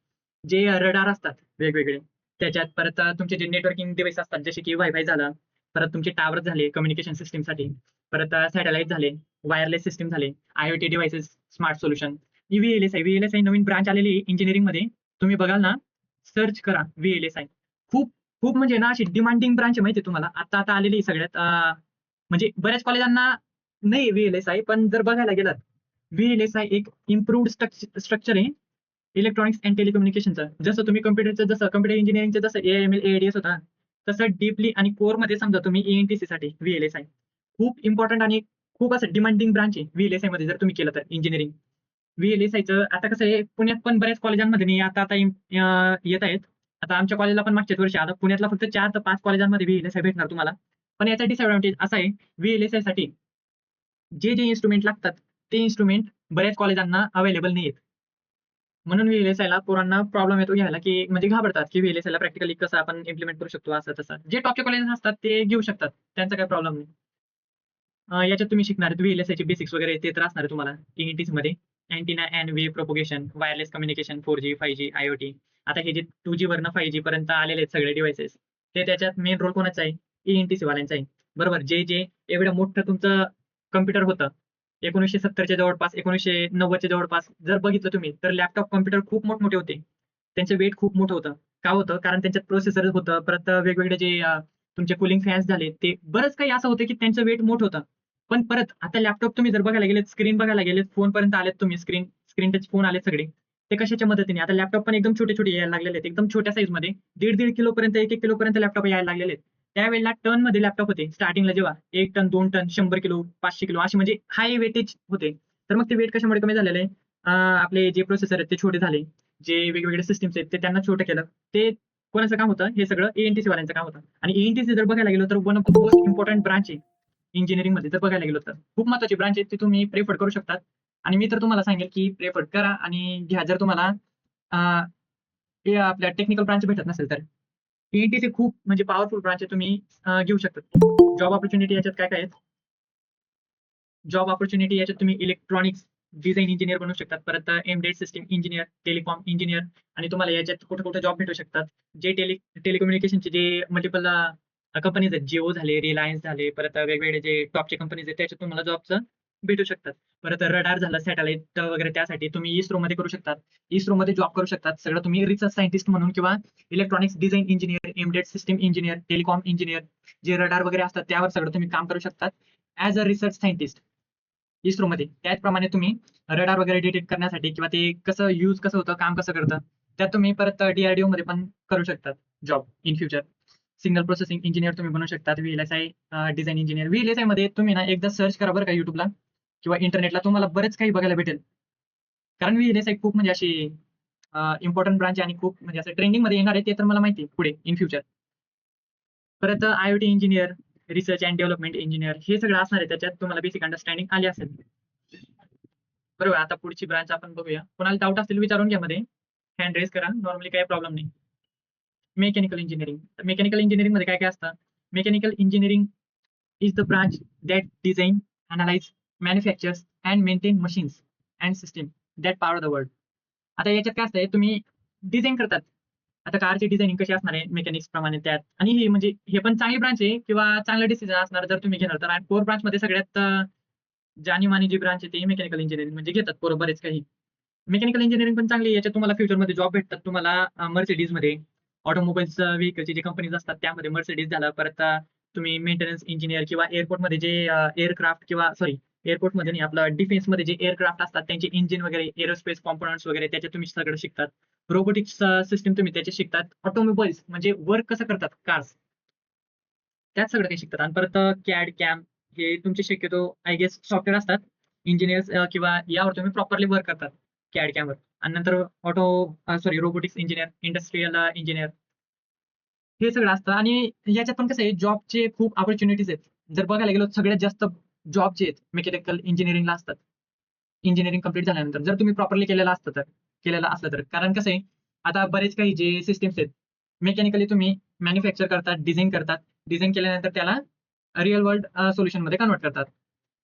जे रडार असतात वेगवेगळे. त्याच्यात परत तुमचे जे नेटवर्किंग डिव्हाइस असतात, जसे की वायफाय झालं, परत तुमचे टावर झाले कम्युनिकेशन सिस्टमसाठी, परत सॅटेलाइट झाले, वायरलेस सिस्टम झाले, IoT devices, smart solution. VLSI नवीन ब्रांच आलेली इंजिनिअरिंग मध्ये. तुम्ही बघाल ना, सर्च करा VLSI. खूप खूप म्हणजे ना अशी डिमांडिंग ब्रांच आहे, माहिती आहे तुम्हाला. आता आलेली आहे सगळ्यात म्हणजे बऱ्याच कॉलेजांना नाही VLSI, पण जर बघायला गेलात VLSI एक इम्प्रूव्ड स्ट्रक्चर आहे इलेक्ट्रॉनिक्स अँड टेलिकम्युनिकेशनचं. जसं तुम्ही जसं कम्प्युटर इंजिनिअरिंगचं जसं AIML AIDS होता, तसं डीपली आणि कोर मध्ये समजा तुम्ही ANTC साठी VLSI खूप इम्पॉर्टंट आणि खूप असं डिमांडिंग ब्रांच आहे VLSI मध्ये जर तुम्ही केलं तर इंजिनिअरिंग. VLSIचं आता कसं आहे, पुण्यात पण बऱ्याच कॉलेजांमध्ये नाही आता येत आहेत. आता आमच्या कॉलेजला पण मागच्याच वर्षी आलं. पुण्यातला फक्त 4 ते 5 कॉलेजांमध्ये VLSI भेटणार तुम्हाला. पण याचा डिसएडव्हांटेज असा आहे, VLSI साठी जे इन्स्ट्रुमेंट लागतात, ते इन्स्ट्रुमेंट बऱ्याच कॉलेजांना अवेलेबल नाहीयेत. म्हणून VLSIला पोरांना प्रॉब्लेम येतो घ्यायला, की म्हणजे घाबरतात, की VLSIला प्रॅक्टिकली कसं आपण इम्प्लिमेंट करू शकतो असं तसं. जे टॉपचे कॉलेजेस असतात ते घेऊ शकतात. त्यांचा काही प्रॉब्लेम नाही. याच्यात तुम्ही शिकणार VLSIचे बेसिक्स वगैरे ते तर असणार आहे तुम्हाला ANTC मध्ये. Antenna and wave propagation, wireless communication, 4G, 5G, IoT. आता हे जे 2G वरनं 5G पर्यंत आलेले आहेत सगळे डिव्हाइसेस, ते त्याच्यात मेन रोल कोणाचा आहे? ANTC वाल्यांचा आहे. बरोबर. जे एवढं मोठं तुमचं कम्प्युटर होतं 1970च्या जवळपास, 1990च्या जवळपास जर बघितलं तुम्ही, तर लॅपटॉप कॉम्प्युटर खूप मोठमोठे होते. त्यांचं वेट खूप मोठं होतं. का होतं? कारण त्यांच्यात प्रोसेसर होतं. परत वेगवेगळे जे तुमचे कूलिंग फॅन्स झाले, ते बरंच काही असं होतं, की त्यांचं वेट मोठं होतं. पण परत आता लॅपटॉप तुम्ही जर बघायला गेलेत, स्क्रीन बघायला गेलेत, फोनपर्यंत आलेत तुम्ही, स्क्रीन टच फोन आलेत सगळे. ते कशाच्या मदतीने? आता लॅपटॉप पण एकदम छोटे-छोटे यायला लागलेले आहेत. एकदम छोट्या साईजमध्ये 1.5 किलोपर्यंत, 1-1 किलोपर्यंत लॅपटॉप यायला लागलेले आहेत. त्यावेळेला टनमध्ये लॅपटॉप होते स्टार्टिंगला जेव्हा 1 टन, 2 टन, 100 किलो, 500 किलो असे म्हणजे हाय वेटेज होते. तर मग ते वेट कशामुळे कमी झालेलं आहे? आपले जे प्रोसेसर आहेत ते छोटे झाले. जे वेगवेगळे सिस्टम्स आहेत ते त्यांना छोटं केलं. ते कोणाचं काम होतं? हे सगळं ANTC वाल्यांचं काम होतं. आणि ANTC जर बघायला गेलो तर one of the most important branch आहे इंजिनिअरिंगमध्ये जर बघायला गेलो तर. खूप महत्त्वाची ब्रांच आहे, ती तुम्ही प्रिफर करू शकतात. आणि मी तर तुम्हाला सांगेल, की प्रिफर करा आणि घ्या जर तुम्हाला अ, हे आपल्या टेक्निकल ब्रांच भेटत नसेल तर. ANTC खूप म्हणजे पॉवरफुल ब्रांच आहे, तुम्ही घेऊ शकता. जॉब ऑपॉर्च्युनिटी याच्यात काय-काय आहेत? जॉब ऑपॉर्च्युनिटी याच्यात तुम्ही इलेक्ट्रॉनिक्स डिझाईन इंजिनियर बनू शकतात, परत embedded system engineer, telecom engineer आणि तुम्हाला याच्यात कुठे कुठे जॉब भेटू शकतात. जे टेलिकम्युनिकेशनचे जे मल्टिपल कंपनीज आहेत, जिओ झाले, रिलायन्स झाले, परत वेगवेगळे जे टॉपचे कंपनीज आहेत त्याच्यात तुम्हाला जॉबचं भेटू शकतात. परत रडार झालं, सॅटेलाइट वगैरे त्यासाठी तुम्ही इस्रोमध्ये करू शकतात. इस्रोमध्ये जॉब करू शकतात. सगळं तुम्ही रिसर्च सायंटिस्ट म्हणून किंवा electronics design engineer, embedded system engineer, telecom engineer, जे रडार वगैरे असतात त्यावर सगळं तुम्ही काम करू शकतात ॲज अ रिसर्च सायंटिस्ट इस्रोमध्ये. त्याचप्रमाणे तुम्ही रडार वगैरे डिटेक्ट करण्यासाठी किंवा ते कसं होतं, काम कसं करतं, त्यात तुम्ही परत DRDO मध्ये पण करू शकतात job in future. Signal processing engineer तुम्ही बनू शकतात. VLSI design engineer. VLSI मध्ये तुम्ही ना एकदा सर्च करा बरं का YouTubeला किंवा इंटरनेटला, तुम्हाला बरेच काही बघायला भेटेल. कारण VLSI खूप म्हणजे अशी इम्पॉर्टंट ब्रांच आहे आणि खूप म्हणजे असं ट्रेंडिंगमध्ये येणार आहे, ते तर मला माहिती आहे पुढे इन फ्युचर. परत IoT engineer, research and development engineer हे सगळं असणार आहे. त्याच्यात तुम्हाला बेसिक अंडरस्टँडिंग आली असेल. बरोबर. आता पुढची ब्रांच आपण बघूया. कोणाला डाऊट असतील विचारून घ्या मध्ये. हँड रेज करा. नॉर्मली काही प्रॉब्लेम नाही. Mechanical engineering. मेकॅनिकल इंजिनिअरिंगमध्ये काय काय असतं? Mechanical engineering is the branch that design, analyze, manufactures and maintain machines and system that power the world. आता याच्यात काय असतंय, तुम्ही डिझाईन करतात. आता कारची डिझायनिंग कशी असणार आहे मेकॅनिक्स प्रमाणे त्यात, आणि हे म्हणजे हे पण चांगली ब्रांच आहे किंवा चांगलं डिसिजन असणार जर तुम्ही घेणार तर. आणि कोर ब्रांच मध्ये सगळ्यात जानी-मानी जी ब्रांच आहे ती मेकॅनिकल इंजिनिअरिंग म्हणजे घेतात पोरं बरेच काही. मेकॅनिकल इंजिनिअरिंग पण चांगली आहे. याच्यात तुम्हाला फ्युचरमध्ये जॉब भेटतात. तुम्हाला Mercedesमध्ये ऑटोमोबाईल्स व्हेइकलचे जे कंपनीज असतात त्यामध्ये Mercedes झालं. परत तुम्ही मेंटेनन्स इंजिनियर किंवा एअरपोर्टमध्ये जे एअरक्राफ्ट किंवा सॉरी एअरपोर्टमध्ये नाही, आपलं डिफेन्समध्ये जे एअरक्राफ्ट असतात त्यांचे इंजिन वगैरे, एरोस्पेस कॉम्पोनंट्स वगैरे त्याच्यात तुम्ही सगळं शिकतात. रोबोटिक्स सिस्टम तुम्ही त्याचे शिकतात. ऑटोमोबाईल्स म्हणजे वर्क कसं करतात कार्स, त्यात सगळं काही शिकतात. आणि परत कॅड कॅम हे तुमचे शक्यतो आय गेस सॉफ्टवेअर असतात. इंजिनियर्स किंवा यावर तुम्ही प्रॉपरली वर्क करतात कॅड कॅमवर. आणि नंतर रोबोटिक्स इंजिनियर, इंडस्ट्रियल इंजिनियर हे सगळं असतं. आणि याच्यात पण कसं आहे, जॉबचे खूप अपॉर्च्युनिटीज आहेत. जर बघायला गेलो सगळ्यात जास्त जॉब जे आहेत मेकॅनिकल इंजिनिअरिंगला असतात. इंजिनिअरिंग कंप्लीट झाल्यानंतर जर तुम्ही प्रॉपरली केलेलं असलं तर. कारण कसं आहे, आता बरेच काही जे सिस्टम्स आहेत मेकॅनिकली तुम्ही मॅन्युफॅक्चर करतात, डिझाइन करतात. डिझाइन केल्यानंतर त्याला रिअल वर्ल्ड सोल्युशनमध्ये कन्व्हर्ट करतात.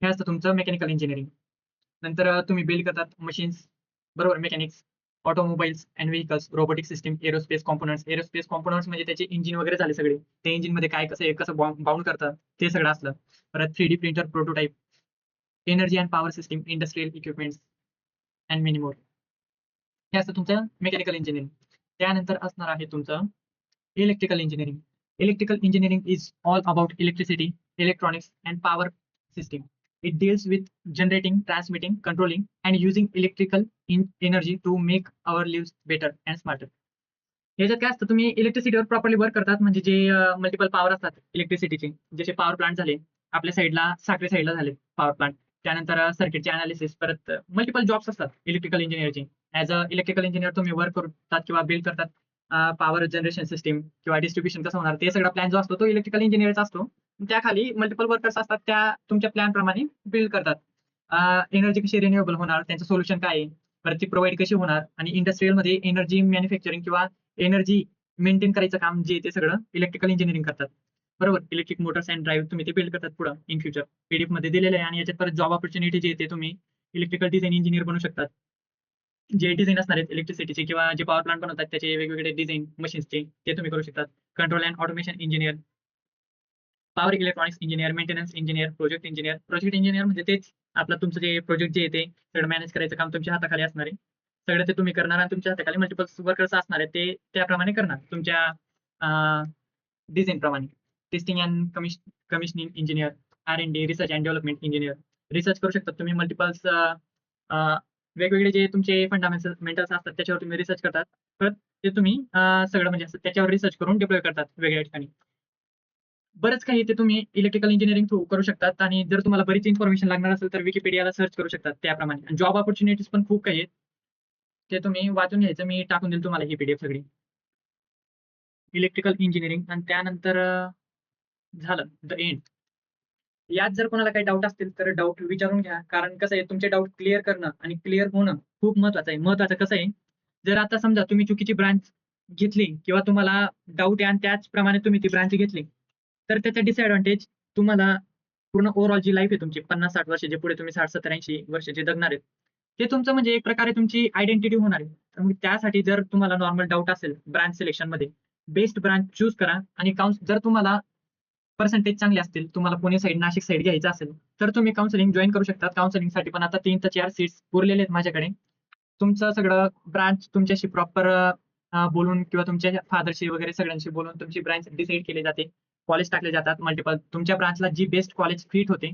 हे असतं तुमचं मेकॅनिकल इंजिनिअरिंग. नंतर तुम्ही बिल्ड करतात मशीन्स, बरोबर, mechanics, automobiles and vehicles, robotic system, aerospace components. Aerospace components म्हणजे त्याचे इंजिन वगैरे झाले सगळे. ते इंजिनमध्ये काय कसं आहे, कसं बाउंड करतात ते सगळं असलं. परत 3D printer, prototype, energy and power system, industrial equipments and many more. हे असतं तुमचं मेकॅनिकल इंजिनिअरिंग. त्यानंतर असणार आहे तुमचं electrical engineering. Electrical engineering is all about electricity, electronics and power system. It deals with generating, transmitting, controlling, and using electrical energy to make our lives better and smarter. ह्याच्यात काय असतं, तुम्ही इलेक्ट्रिसिटीवर properly work करतात. म्हणजे जे multiple power असतात इलेक्ट्रिसिटीचे, जसे power plant झाले आपल्या साईडला, साक्री साईडला झाले पॉवर प्लांट. त्यानंतर सर्किटचे अनालिसिस, परत मल्टिपल जॉब्स असतात इलेक्ट्रिकल इंजिनिअरचे. ॲज अ इलेक्ट्रिकल इंजिनिअर तुम्ही वर्क करतात किंवा बिल्ड करतात. पॉवर जनरेशन सिस्टीम किंवा डिस्ट्रिब्युशन कसं होणार ते सगळा प्लॅन जो असतो तो इलेक्ट्रिकल इंजिनिअरचा असतो. त्याखाली मल्टिपल वर्कर्स असतात, त्या तुमच्या प्लॅन प्रमाणे बिल्ड करतात. एनर्जी कशी रिन्युएबल होणार, त्यांचं सोल्युशन काय आहे, परत ती प्रोव्हाइड कशी होणार, आणि इंडस्ट्रियलमध्ये एनर्जी मॅन्युफॅक्चरिंग किंवा एनर्जी मेंटेन करायचं काम जे ते सगळं इलेक्ट्रिकल इंजिनिअरिंग करतात. बरोबर. इलेक्ट्रिक मोटर्स अँड ड्राईव्ह तुम्ही ते बिल्ड करतात पुढं इन फ्युचर. PDF मध्ये दिलेलं आहे. आणि याच्यात परत जॉब अपॉर्च्युनिटी जे ते तुम्ही इलेक्ट्रिकल डिझाइन इंजिनियर बनू शकतात. जे डिझाइन असणार आहेत इलेक्ट्रिसिटीचे किंवा जे पॉवर प्लांट बनवतात त्याचे वेगवेगळे डिझाइन मशीन्सचे ते तुम्ही करू शकतात. Control and automation engineer, power electronics engineer, maintenance engineer, project engineer. Project engineer म्हणजे तेच आपलं तुमचं जे प्रोजेक्ट जे आहे ते सगळं मॅनेज करायचं काम तुमच्या हाताखाली असणार आहे. सगळं ते तुम्ही करणार आणि तुमच्या हाताखाली मल्टिपल वर्कर्स असणार आहेत, ते त्याप्रमाणे करणार तुमच्या डिझाइन प्रमाणे. Testing and commissioning engineer, R&D, research and development engineer. Research करू शकतात तुम्ही मल्टिपल्स वेगवेगळे जे तुमचे फंडामेंटल्स असतात त्याच्यावर तुम्ही रिसर्च करतात. परत ते तुम्ही सगळं म्हणजे असं त्याच्यावर रिसर्च करून डिप्लॉय करतात वेगवेगळ्या ठिकाणी. बरंच काही ते तुम्ही इलेक्ट्रिकल इंजिनिअरिंग थ्रू करू शकतात. आणि जर तुम्हाला बरीच इन्फॉर्मेशन लागणार असेल तर विकिपीडियाला सर्च करू शकतात त्याप्रमाणे. आणि जॉब अपॉर्च्युनिटीज पण खूप काही आहेत, ते तुम्ही वाचून घ्यायचं. मी टाकून देईल तुम्हाला ही PDF सगळी इलेक्ट्रिकल इंजिनिअरिंग. आणि त्यानंतर झालं द एंड. यात जर कोणाला काही डाऊट असतील तर डाऊट विचारून घ्या. कारण कसं आहे, तुमचे डाऊट क्लिअर करणं आणि क्लिअर होणं खूप महत्वाचं आहे. महत्वाचं कसं आहे, जर आता समजा तुम्ही चुकीची ब्रांच घेतली किंवा तुम्हाला डाऊट आहे आणि त्याचप्रमाणे तुम्ही ती ब्रांच घेतली, तर त्याचा डिसएडव्हांटेज तुम्हाला पूर्ण ओव्हरऑल जी लाईफ आहे तुमची 50-60 वर्ष जे पुढे तुम्ही 60-70-80 वर्ष जे जगणार आहेत, ते तुमचं म्हणजे एक प्रकारे तुमची आयडेंटिटी होणार आहे. तर मग त्यासाठी जर तुम्हाला नॉर्मल डाऊट असेल ब्रांच सिलेक्शनमध्ये, बेस्ट ब्रांच चूज करा आणि जर तुम्हाला पर्सेंटेज चांगले असतील, तुम्हाला पुणे साइड, नाशिक साइड घ्यायचं असेल, तर तुम्ही काउन्सिलिंग जॉइन करू शकता. काउन्सिलिंगसाठी पण आता 3 ते 4 सीट्स उरलेले आहेत माझ्याकडे. तुमचं सगळं ब्रांच तुमच्याशी प्रॉपर बोलून किंवा तुमच्या फादरशी वगैरे सगळ्यांशी बोलून तुमची ब्रांच डिसाईड केली जाते. कॉलेज टाकले जातात मल्टिपल. तुमच्या ब्रांचला जी बेस्ट कॉलेज फिट होते,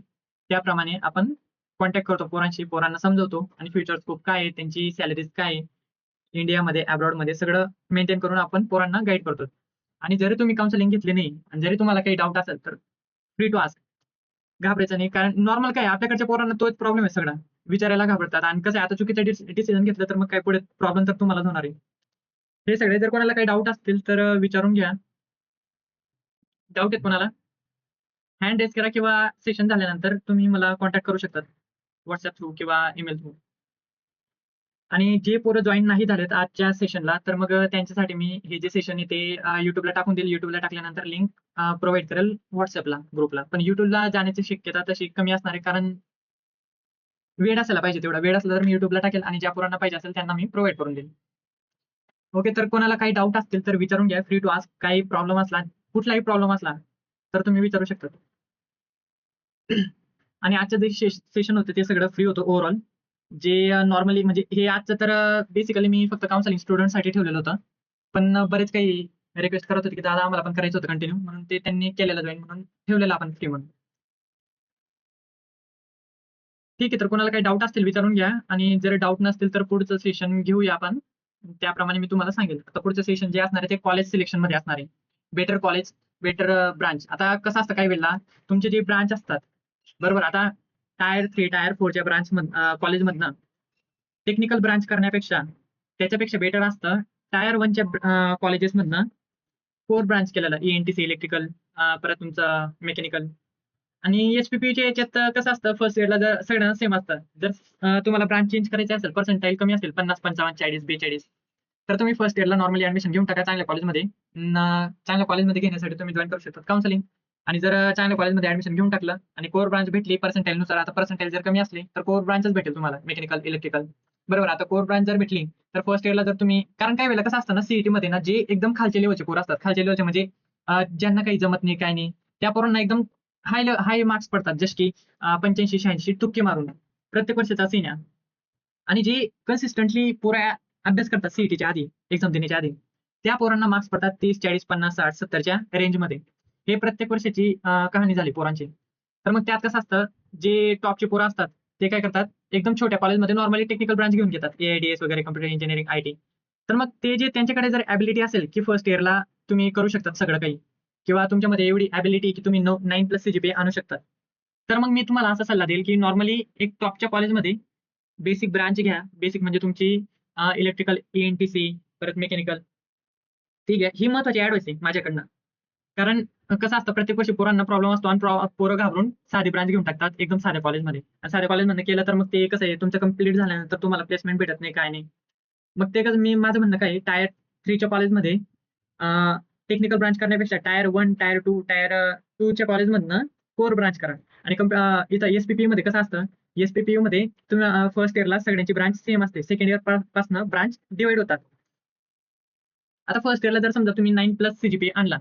त्याप्रमाणे आपण कॉन्टॅक्ट करतो पोरांशी, पोरांना समजवतो आणि फ्युचर स्कोप काय आहे, त्यांची सॅलरीज काय आहे, इंडियामध्ये, अब्रॉडमध्ये सगळं मेंटेन करून आपण पोरांना गाईड करतो. आणि जरी तुम्ही काउन्सिलिंग घेतली नाही आणि जरी तुम्हाला काही डाऊट असेल, तर फ्री टू आस्क. घाबरायचं नाही. कारण नॉर्मल काय आहे, आपल्याकडच्या पोरांना तोच प्रॉब्लेम आहे सगळा. विचारायला घाबरतात आणि कसं आहे, आता चुकीचं डिसिजन घेतलं तर मग काय पुढे प्रॉब्लेम तर तुम्हालाच होणार आहे. हे सगळे जर कोणाला काही डाऊट असतील तर विचारून घ्या. डाऊट आहेत कोणाला? हँड रेज करा किंवा सेशन झाल्यानंतर तुम्ही मला कॉन्टॅक्ट करू शकता. WhatsApp थ्रू किंवा ईमेल थ्रू. आणि जे पोरं जॉइन नाही झालेत आजच्या सेशनला, तर मग त्यांच्यासाठी मी हे जे सेशन आहे ते YouTubeला टाकून देईल. YouTubeला टाकल्यानंतर लिंक प्रोव्हाईड करेल WhatsAppला, ग्रुपला. पण YouTubeला जाण्याची शक्यता तशी कमी असणार आहे, कारण वेळ असायला पाहिजे तेवढा. वेळ असला तर मी YouTubeला टाकेल आणि ज्या पोरांना पाहिजे असेल त्यांना मी प्रोव्हाईड करून देईल. ओके, तर कोणाला काही डाऊट असतील तर विचारून घ्या. Free to ask. काही प्रॉब्लेम असला, कुठलाही प्रॉब्लेम असला, तर तुम्ही विचारू शकता. आणि आजचं जे सेशन होतं ते सगळं फ्री होतं ओव्हरऑल. जे नॉर्मली म्हणजे हे आजचं तर बेसिकली मी फक्त काउन्सिलिंग स्टुडंटसाठी ठेवलेलं होतं. पण बरेच काही रिक्वेस्ट करत होते, की दादा आम्हाला पण करायचं होतं कंटिन्यू, म्हणून ते त्यांनी केलेलं जॉइन म्हणून ठेवलेलं आपण फ्री म्हणून. ठीक आहे, तर कोणाला काही डाऊट असतील विचारून घ्या आणि जर डाऊट नसतील तर पुढचं सेशन घेऊया आपण. त्याप्रमाणे मी तुम्हाला सांगेल. आता पुढचं सेशन जे असणार आहे ते कॉलेज सिलेक्शनमध्ये असणार आहे. Better college, better branch. आता कसं असतं काही वेळेला तुमचे जे ब्रांच असतात, बरोबर. आता टायर 3, टायर 4च्या कॉलेजमधनं टेक्निकल ब्रांच करण्यापेक्षा त्याच्यापेक्षा बेटर असतं टायर 1च्या कॉलेजेसमधनं कोर ब्रांच केलेलं. ENTC इलेक्ट्रिकल, परत तुमचं मेकॅनिकल. आणि एच-पी-पीच्या याच्यात कसं असतं, फर्स्ट इयरला जर सगळ्यांना सेम असतं. जर तुम्हाला ब्रांच चेंज करायची असेल, पर्सेंटाईल कमी असेल 50, 55, 40, 42, तर तुम्ही फर्स्ट इयरला नॉर्मली ऍडमिशन घेऊन टाका चांगल्या कॉलेजमध्ये. चांगल्या कॉलेजमध्ये घेण्यासाठी तुम्ही जॉइन करू शकता काउन्सिलिंग. आणि जर चांगल्या कॉलेजमध्ये ऍडमिशन घेऊन टाकलं आणि कोर ब्रांच भेटली पर्सेंटाईलनुसार, आता पर्सेंटाईल जर कमी असले तर कोर ब्रांचच भेटेल तुम्हाला, मेकॅनिकल, इलेक्ट्रिकल. बरोबर. आता कोर ब्रांच जर भेटली तर फर्स्ट इयरला जर तुम्ही, कारण काही वेळेला कसं असतं ना, सीईटी मध्ये ना जे एकदम खालच्या लेवलचे पोरं असतात, खालच्या लेवलचे म्हणजे ज्यांना काही जमत नाही, काय नाही, त्या पोरांना एकदम हाय मार्क्स पडतात, जसे की 85, 86 तुक्के मारून. प्रत्येक वर्षाचा सीन आहे. आणि जे कन्सिस्टंटली पोरं अभ्यास करतात सीईटीच्या आधी, एक्झाम देण्याच्या आधी, त्या पोरांना मार्क्स पडतात 30, 40, 50, 60, 70च्या रेंजमध्ये. हे प्रत्येक वर्षाची कहाणी झाली पोरांची. तर मग त्यात कसं असतं, जे टॉपचे पोरं असतात ते काय करतात, एकदम छोट्या कॉलेजमध्ये नॉर्मली टेक्निकल ब्रांच घेऊन घेतात, AIDS वगैरे, कम्प्युटर इंजिनिअरिंग, IT. तर मग ते जे त्यांच्याकडे जर ॲबिलिटी असेल, की फर्स्ट इयरला तुम्ही करू शकतात सगळं काही, किंवा तुमच्यामध्ये एवढी ॲबिलिटी की तुम्ही 9+ CGPA आणू शकता. तर मग मी तुम्हाला असा सल्ला देईल, की नॉर्मली एक टॉपच्या कॉलेजमध्ये बेसिक ब्रांच घ्या. बेसिक म्हणजे तुमची इलेक्ट्रिकल, ENTC, परत मेकॅनिकल. ठीक आहे. ही महत्त्वाची ॲडवाइस आहे माझ्याकडनं. कारण कसं असतं, प्रत्येक वर्षी पोरांना प्रॉब्लेम असतो आणि पोरं घाबरून साधी ब्रांच घेऊन टाकतात एकदम साध्या कॉलेजमध्ये. आणि साध्या कॉलेजमधनं केलं तर मग ते कसं आहे, तुमचं कंप्लीट झाल्यानंतर तुम्हाला प्लेसमेंट भेटत नाही, काय नाही. मग ते कसं, माझं म्हणणं काय आहे, टायर 3च्या कॉलेजमध्ये टेक्निकल ब्रांच करण्यापेक्षा टायर 1, टायर 2, टायर 2च्या कॉलेजमधनं कोर ब्रांच करा. आणि इथं SPPU मध्ये कसं असतं, SPPU मध्ये तुम्ही फर्स्ट इयरला सगळ्यांची ब्रांच सेम असते. सेकंड इयर पासून ब्रांच डिवाइड होतात. आता फर्स्ट इयरला जर समजा तुम्ही 9+ CGPA आणला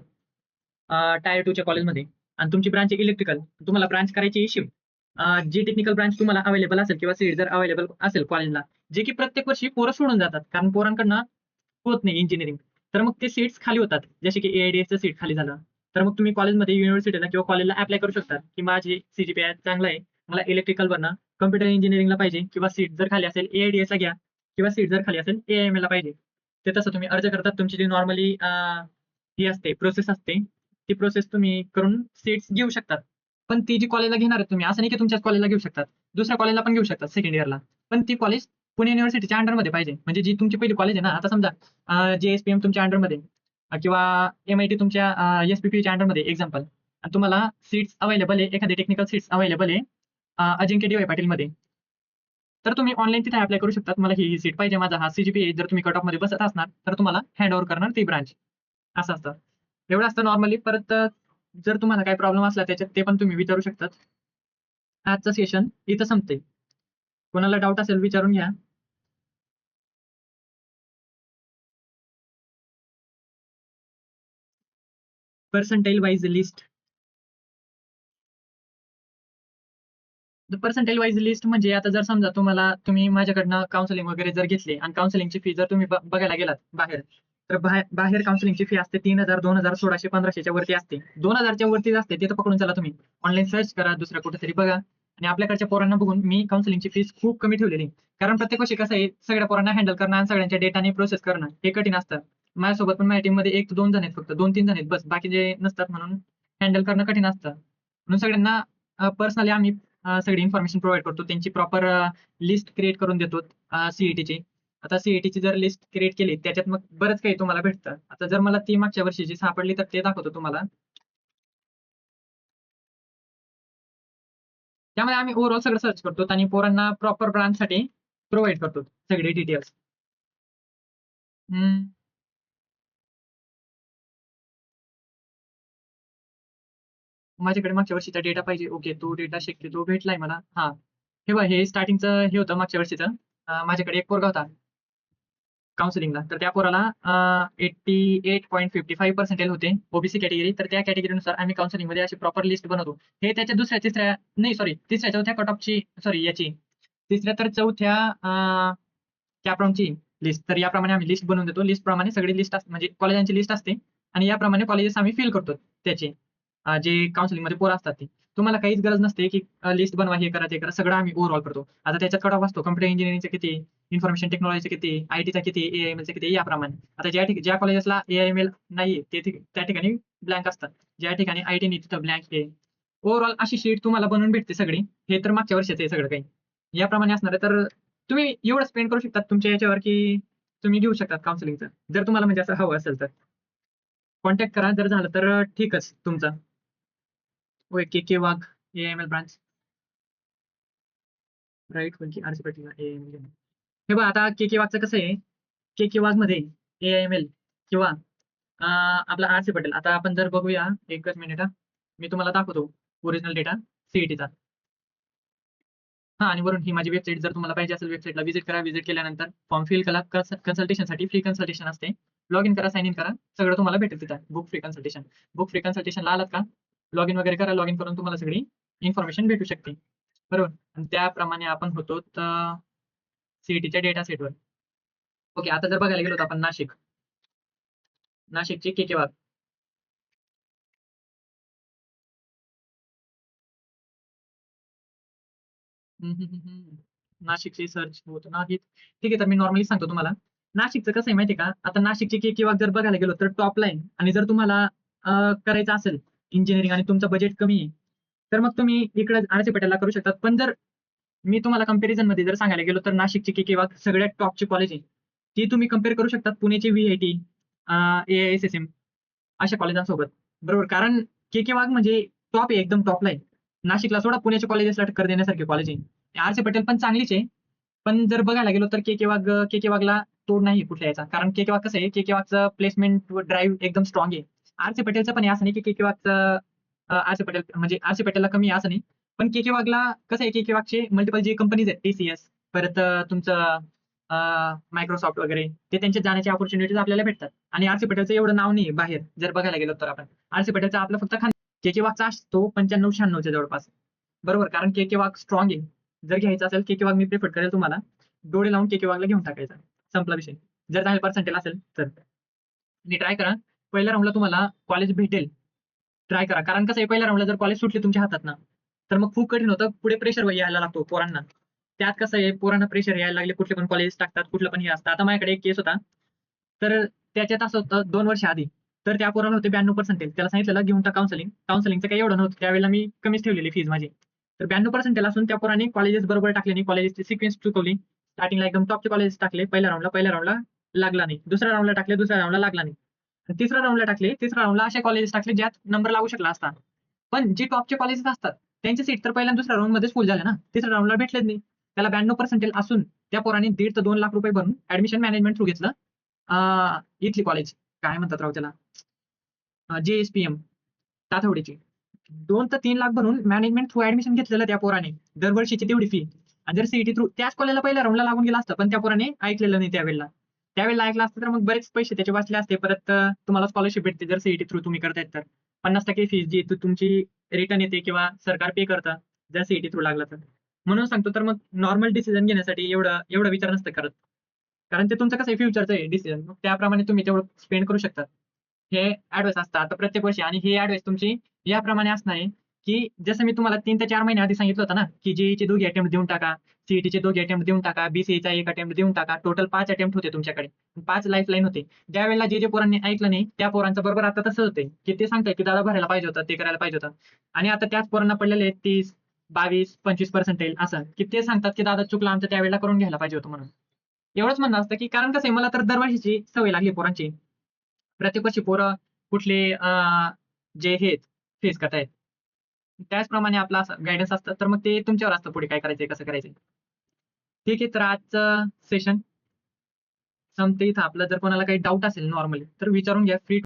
टायर 2च्या कॉलेजमध्ये आणि तुमची ब्रांच इलेक्ट्रिकल, तुम्हाला ब्रांच करायची शिफ्ट. जी टेक्निकल ब्रांच तुम्हाला अवेलेबल असेल किंवा सीट जर अवेलेबल असेल कॉलेजला, जे की प्रत्येक वर्षी पोरं सोडून जातात, कारण पोरांकडनं होत नाही इंजिनिअरिंग. तर मग ते सीट्स खाली होतात. जसे की AIDSचं सीट खाली झालं. तर मग तुम्ही कॉलेजमध्ये, युनिव्हर्सिटीला किंवा कॉलेजला अप्लाय करू शकता, की माझी CGPA चांगला आहे, मला इलेक्ट्रिकल बनणं, कम्प्युटर इंजिनिअरिंगला पाहिजे, किंवा सीट जर खाली असेल AIDSला घ्या, किंवा सीट जर खाली असेल AIMLला पाहिजे. ते तसं तुम्ही अर्ज करतात. तुमची जी नॉर्मली ही असते, प्रोसेस असते, ती प्रोसेस तुम्ही करून सीट्स घेऊ शकतात. पण ती जी कॉलेजला घेणार आहेत तुम्ही, असं नाही की तुमच्याच कॉलेजला घेऊ शकतात. दुसऱ्या कॉलेजला पण घेऊ शकतात सेकंड इयरला. पण ती कॉलेज पुणे युनिव्हर्सिटीच्या अंडरमध्ये पाहिजे. म्हणजे जी तुमची पहिली कॉलेज आहे ना, आता समजा JSPM तुमच्या अंडरमध्ये, किंवा MIT तुमच्या SPPच्या अंडरमध्ये एक्झाम्पल, आणि तुम्हाला सीट्स अवेलेबल आहे, एखादी टेक्निकल सीट्स अवेलेबल आहे अजिंक्य DY पाटीलमध्ये. तर तुम्ही ऑनलाईन तिथे अप्लाय करू शकता. मला ही सीट पाहिजे, माझा हा CGPA, जर तुम्ही कट ऑफमध्ये बसत असणार तर तुम्हाला हँड ओव्हर करणार ती ब्रांच. असं असतं. एवढं असतं नॉर्मली. परत जर तुम्हाला काही प्रॉब्लेम असला त्याच्यात, ते पण तुम्ही विचारू शकतात. आजचं सेशन इथं संपतंय. कोणाला डाऊट असेल विचारून घ्या. Percentile wise list. Percentile wise list म्हणजे आता जर समजा तुम्ही माझ्याकडनं काउन्सिलिंग वगैरे जर घेतली आणि काउन्सिलिंगची फी जर तुम्ही बघायला गेलात बाहेर, तर बाहेर काउन्सिलिंगची फी असते 3,000, 2,000, 1,600, 1,500च्या वरती असते. 2,000च्या वरती असते ते तर पकडून चला. तुम्ही ऑनलाईन सर्च करा, दुसऱ्या कुठेतरी बघा. आणि आपल्याकडच्या पोरांना बघून मी काउन्सिलिंगची फीस खूप कमी ठेवलेली, कारण प्रत्येक वर्षी कसं आहे, सगळ्या पोरांना हँडल करणं आणि सगळ्यांच्या डेटाने प्रोसेस करणं हे कठीण असतं. माझ्यासोबत पण माझ्या टीम मध्ये 1 ते 2 जण आहेत, फक्त 2-3 जण आहेत बस, बाकी जे नसतात, म्हणून हँडल करणं कठीण असतं. म्हणून सगळ्यांना पर्सनली आम्ही सगळी इन्फॉर्मेशन प्रोव्हाइड करतो. त्यांची प्रॉपर लिस्ट क्रिएट करून देतो सीईटीची. आता सीईटीची जर लिस्ट क्रिएट केली, त्याच्यात मग बरंच काही तुम्हाला भेटतं. आता जर मला ती मागच्या वर्षीची सापडली तर ते दाखवतो तुम्हाला. त्यामुळे आम्ही ओव्हरऑल सगळं सर्च करतो आणि पोरांना प्रॉपर ब्रांचसाठी प्रोव्हाइड करतो सगळे डिटेल्स. माझ्याकडे मागच्या वर्षीचा डेटा पाहिजे. ओके, तो डेटा शक्यतो भेटलाय मला. हा, हे बघ, हे स्टार्टिंगचं हे होतं मागच्या वर्षीचं. माझ्याकडे एक पोरगा होता काउन्सिलिंगला, तर त्या पोराला 88.55% होते ओबीसी कॅटेगरी. तर त्या कॅटेगरीनुसार आम्ही काउन्सिलिंगमध्ये अशी प्रॉपर लिस्ट बनवतो. हे त्याच्या दुसऱ्या तिसऱ्या नाही सॉरी तिसऱ्या चौथ्या कट ऑफची, सॉरी याची तिसऱ्या तर चौथ्या कॅपराऊंडची लिस्ट. तर याप्रमाणे आम्ही लिस्ट बनवून देतो. लिस्ट प्रमाणे सगळी लिस्ट असते, म्हणजे कॉलेजांची लिस्ट असते, आणि याप्रमाणे कॉलेजेस आम्ही फिल करतो त्याचे, जे काउन्सिलिंग मध्ये पोरं असतात ते. तुम्हाला काहीच गरज नसते की लिस्ट बनवा, हे करा ते करा, सगळं आम्ही ओव्हरऑल करतो. आता त्याच्यात कट ऑफ असतो कम्प्युटर इंजिनिअरिंगचे किती, इन्फॉर्मेशन टेक्नॉलॉजीचे किती, आयटीचा किती, एआयएमएलचे किती, याप्रमाणे. आता ज्या कॉलेजेसला एआयएमएल नाहीये त्या ठिकाणी ब्लँक असतात, ज्या ठिकाणी आयटी नाही तिथं ब्लँक आहे. ओव्हरऑल अशी शीट तुम्हाला बनवून भेटते सगळी. हे तर मागच्या वर्षाचं आहे सगळं काही, याप्रमाणे असणार आहे. तर तुम्ही एवढं स्पेंड करू शकता तुमच्या याच्यावर, की तुम्ही घेऊ शकता काउन्सिलिंगचं, जर तुम्हाला म्हणजे असं हवं असेल तर. कॉन्टॅक्ट करा, जर झालं तर ठीकच तुमचं. ओके, के वाघ, एआयएमएल ब्रांच, राईट. कोणती, आरसी पाटील एआयएमएल. हे बघा, आता के वाघचं कसं आहे, के वाघ मध्ये एआयएमएल किंवा आपला आरसी पटेल. आता आपण जर बघूया, एकच मिनिट हा, मी तुम्हाला दाखवतो ओरिजिनल डेटा सीईटीचा. हा, आणि वरून ही माझी वेबसाईट, जर तुम्हाला पाहिजे असेल वेबसाईटला व्हिजिट करा. व्हिजिट केल्यानंतर फॉर्म फिल करा. कन्सल्टेशनसाठी फ्री कन्सल्टेशन असते. लॉग इन करा, साइन इन करा, सगळं तुम्हाला भेटेल तिथं. Book free consultation. Book free कन्सल्टेशनला आलात का, लॉग इन वगैरे करा. लॉग इन करून तुम्हाला सगळी इन्फॉर्मेशन भेटू शकते, बरोबर. आणि त्याप्रमाणे आपण होतो सीईटीच्या डेटा सेटवर. ओके, आता जर बघायला गेलो तर आपण नाशिकचे के वाघ. नाशिकचे सर्च होत नाहीत. ठीक आहे, तर मी नॉर्मली सांगतो तुम्हाला. नाशिकचं कसं आहे माहिती आहे का, आता नाशिकचे के किंवा जर बघायला गेलो तर टॉप लाईन, आणि जर तुम्हाला करायचं असेल इंजिनिअरिंग आणि तुमचं बजेट कमी आहे, तर मग तुम्ही इकडे आरसी पटेलला करू शकता. पण जर मी तुम्हाला कंपॅरिझन मध्ये जर सांगायला गेलो, तर नाशिकची के किंवा सगळ्यात टॉपची कॉलेज आहे, ती तुम्ही कम्पेअर करू शकता पुणेची व्हीआयटी, एआयएसएसएम, अशा कॉलेजांसोबत, बरोबर. कारण के वाघ म्हणजे टॉप आहे, एकदम टॉपला आहे. नाशिकला सोडा, पुण्याच्या कॉलेजेसला टक्कर देण्यासारखे कॉलेज आहे. आरसी पटेल पण चांगलीच आहे, पण जर बघायला गेलो तर के वाघला तोड नाही कुठल्या याचा. कारण के वाघ कसं आहे, के वाघचं प्लेसमेंट ड्राईव्ह एकदम स्ट्रॉंग आहे. आरसी पटेलचं पण आहे, असं नाही की के वाघचं आरसी पटेल म्हणजे आरसी पटेलला कमी आहे असं नाही. पण के वाघला कसं आहे, के वाघचे मल्टिपल जे कंपनीज आहेत, टीसीएस, परत तुमचं मायक्रोसॉफ्ट वगैरे, ते त्यांच्या जाण्याची ऑपॉर्च्युनिटीज आपल्याला भेटतात. आणि आरसी पटेलचं एवढं नाव नाही बाहेर, जर बघायला गेलो तर आपण. आरसी पटेलचा आपला फक्त के वाघचा असतो 95-96च्या जवळपास, बरोबर. कारण के वाघ स्ट्रॉंग आहे. जर घ्यायचं असेल के वाघ, मी प्रिफर करेल तुम्हाला डोळे लावून के वाघला घेऊन टाकायचा, संपला विषय. जर चांगले पर्सेंटेज असेल तर ट्राय करा. पहिल्या राऊंडला तुम्हाला कॉलेज भेटेल, ट्राय करा. कारण कसं आहे, पहिल्या राऊंडला जर कॉलेज सुटले तुमच्या हातात ना, तर मग खूप कठीण होतं. पुढे प्रेशर यायला लागतो पोरांना. त्यात कसं आहे, पोरांना प्रेशर यायला लागले, कुठले पण कॉलेज टाकतात, कुठलं पण हे असतं. आता माझ्याकडे एक केस होता, तर त्याच्यात असं होतं 2 वर्ष आधी, तर त्या पोराला होते 92%. त्याला सांगितलेलं घेऊन टाक काउन्सिलिंगचं काही एवढं नव्हतं त्यावेळेला, मी कमीच ठेवलेली फीज माझी. तर 92% असून त्या पोराने कॉलेजेस बरोबर टाकले नाही, कॉलेजेसची सिक्वेन्स चुकवली. स्टार्टिंगला एकदम टॉपचे कॉलेज टाकले पहिल्या राऊंडला लागला नाही. दुसऱ्या राऊंडला टाकले, दुसऱ्या राऊंडला लागला नाही. तिसऱ्या राऊंडला टाकले, तिसऱ्या राऊंडला अशा कॉलेजेस टाकले ज्यात नंबर लागू शकला असता. पण जे टॉपचे कॉलेजेस असतात त्यांचे सीट तर पहिल्या दुसऱ्या राऊंड मध्येच फुल झाले ना, तिसऱ्या राऊंडला भेटलेच नाही. त्याला 92% असून त्या पोराने 1.5 ते 2 लाख रुपये भरून ऍडमिशन मॅनेजमेंट थ्रू घेतलं. इथली कॉलेज काय म्हणतात राव त्याला, जेएसपीएम ताथवडीची. 2 ते 3 लाख भरून मॅनेजमेंट थ्रू ऍडमिशन घेतलेलं त्या पोराने, दरवर्षीची तेवढी फी. आणि जर सीईटी थ्रू त्याच कॉलेजला पहिल्या राऊंडला लागून गेला असतं, पण त्या पोराने ऐकलेलं नाही त्यावेळेला ऐकलं असतं तर मग बरेच पैसे त्याचे वाचले असते. परत तुम्हाला स्कॉलरशिप भेटते जर सीईटी थ्रू तुम्ही करतायत तर. 50% फीस जी तुमची रिटर्न येते किंवा सरकार पे करतं जर सीईटी थ्रू लागला तर. म्हणून सांगतो तर मग नॉर्मल डिसिजन घेण्यासाठी एवढा विचार नसतं करत. कारण ते तुमचं कसं आहे फ्युचरचं आहे डिसिजन. मग त्याप्रमाणे तुम्ही तेवढं स्पेंड करू शकता. हे ऍडवाइस असतात आता प्रत्येक वर्षी आणि ही ऍडवाइस तुमची याप्रमाणे असणार आहे, की जसं मी तुम्हाला 3 ते 4 महिने आधी सांगितलं होतं ना, की जेईचे दोघे अटेम्प्ट देऊन टाका, सीईटीचे दोघे अटेम्प्ट देऊन टाका, बीसीएचा एक अटेम्प्ट देऊन टाका. टोटल 5 अटेम्प्ट होते तुमच्याकडे. 5 लाईफलाईन होते. ज्यावेळेला जे पोरांनी ऐकलं नाही, त्या पोरांचं बरोबर आता तसं होतंय, की ते सांगताय, की दादा भरायला पाहिजे होतं, ते करायला पाहिजे होतं. आणि आता त्याच पोरांना पडलेले आहेत 30, 22, 25% असं, की ते सांगतात, की दादा चुकलं आमचं त्यावेळेला करून घ्यायला पाहिजे होतं म्हणून. एवढंच म्हणणं असतं, की कारण कसं आहे मला तर दरवर्षीची सवय लागली पोरांची. प्रत्येक वर्षी पोरं कुठले जे हे फेस करतायत. त्याचप्रमाणे आपलं असं गाईडन्स असतं, तर मग ते तुमच्यावर असतं पुढे काय करायचंय, कसं करायचंय. ठीक आहे, तर आजचं सेशन संपते इथं आपलं. जर कोणाला काही डाऊट असेल नॉर्मली तर विचारून घ्या. फ्री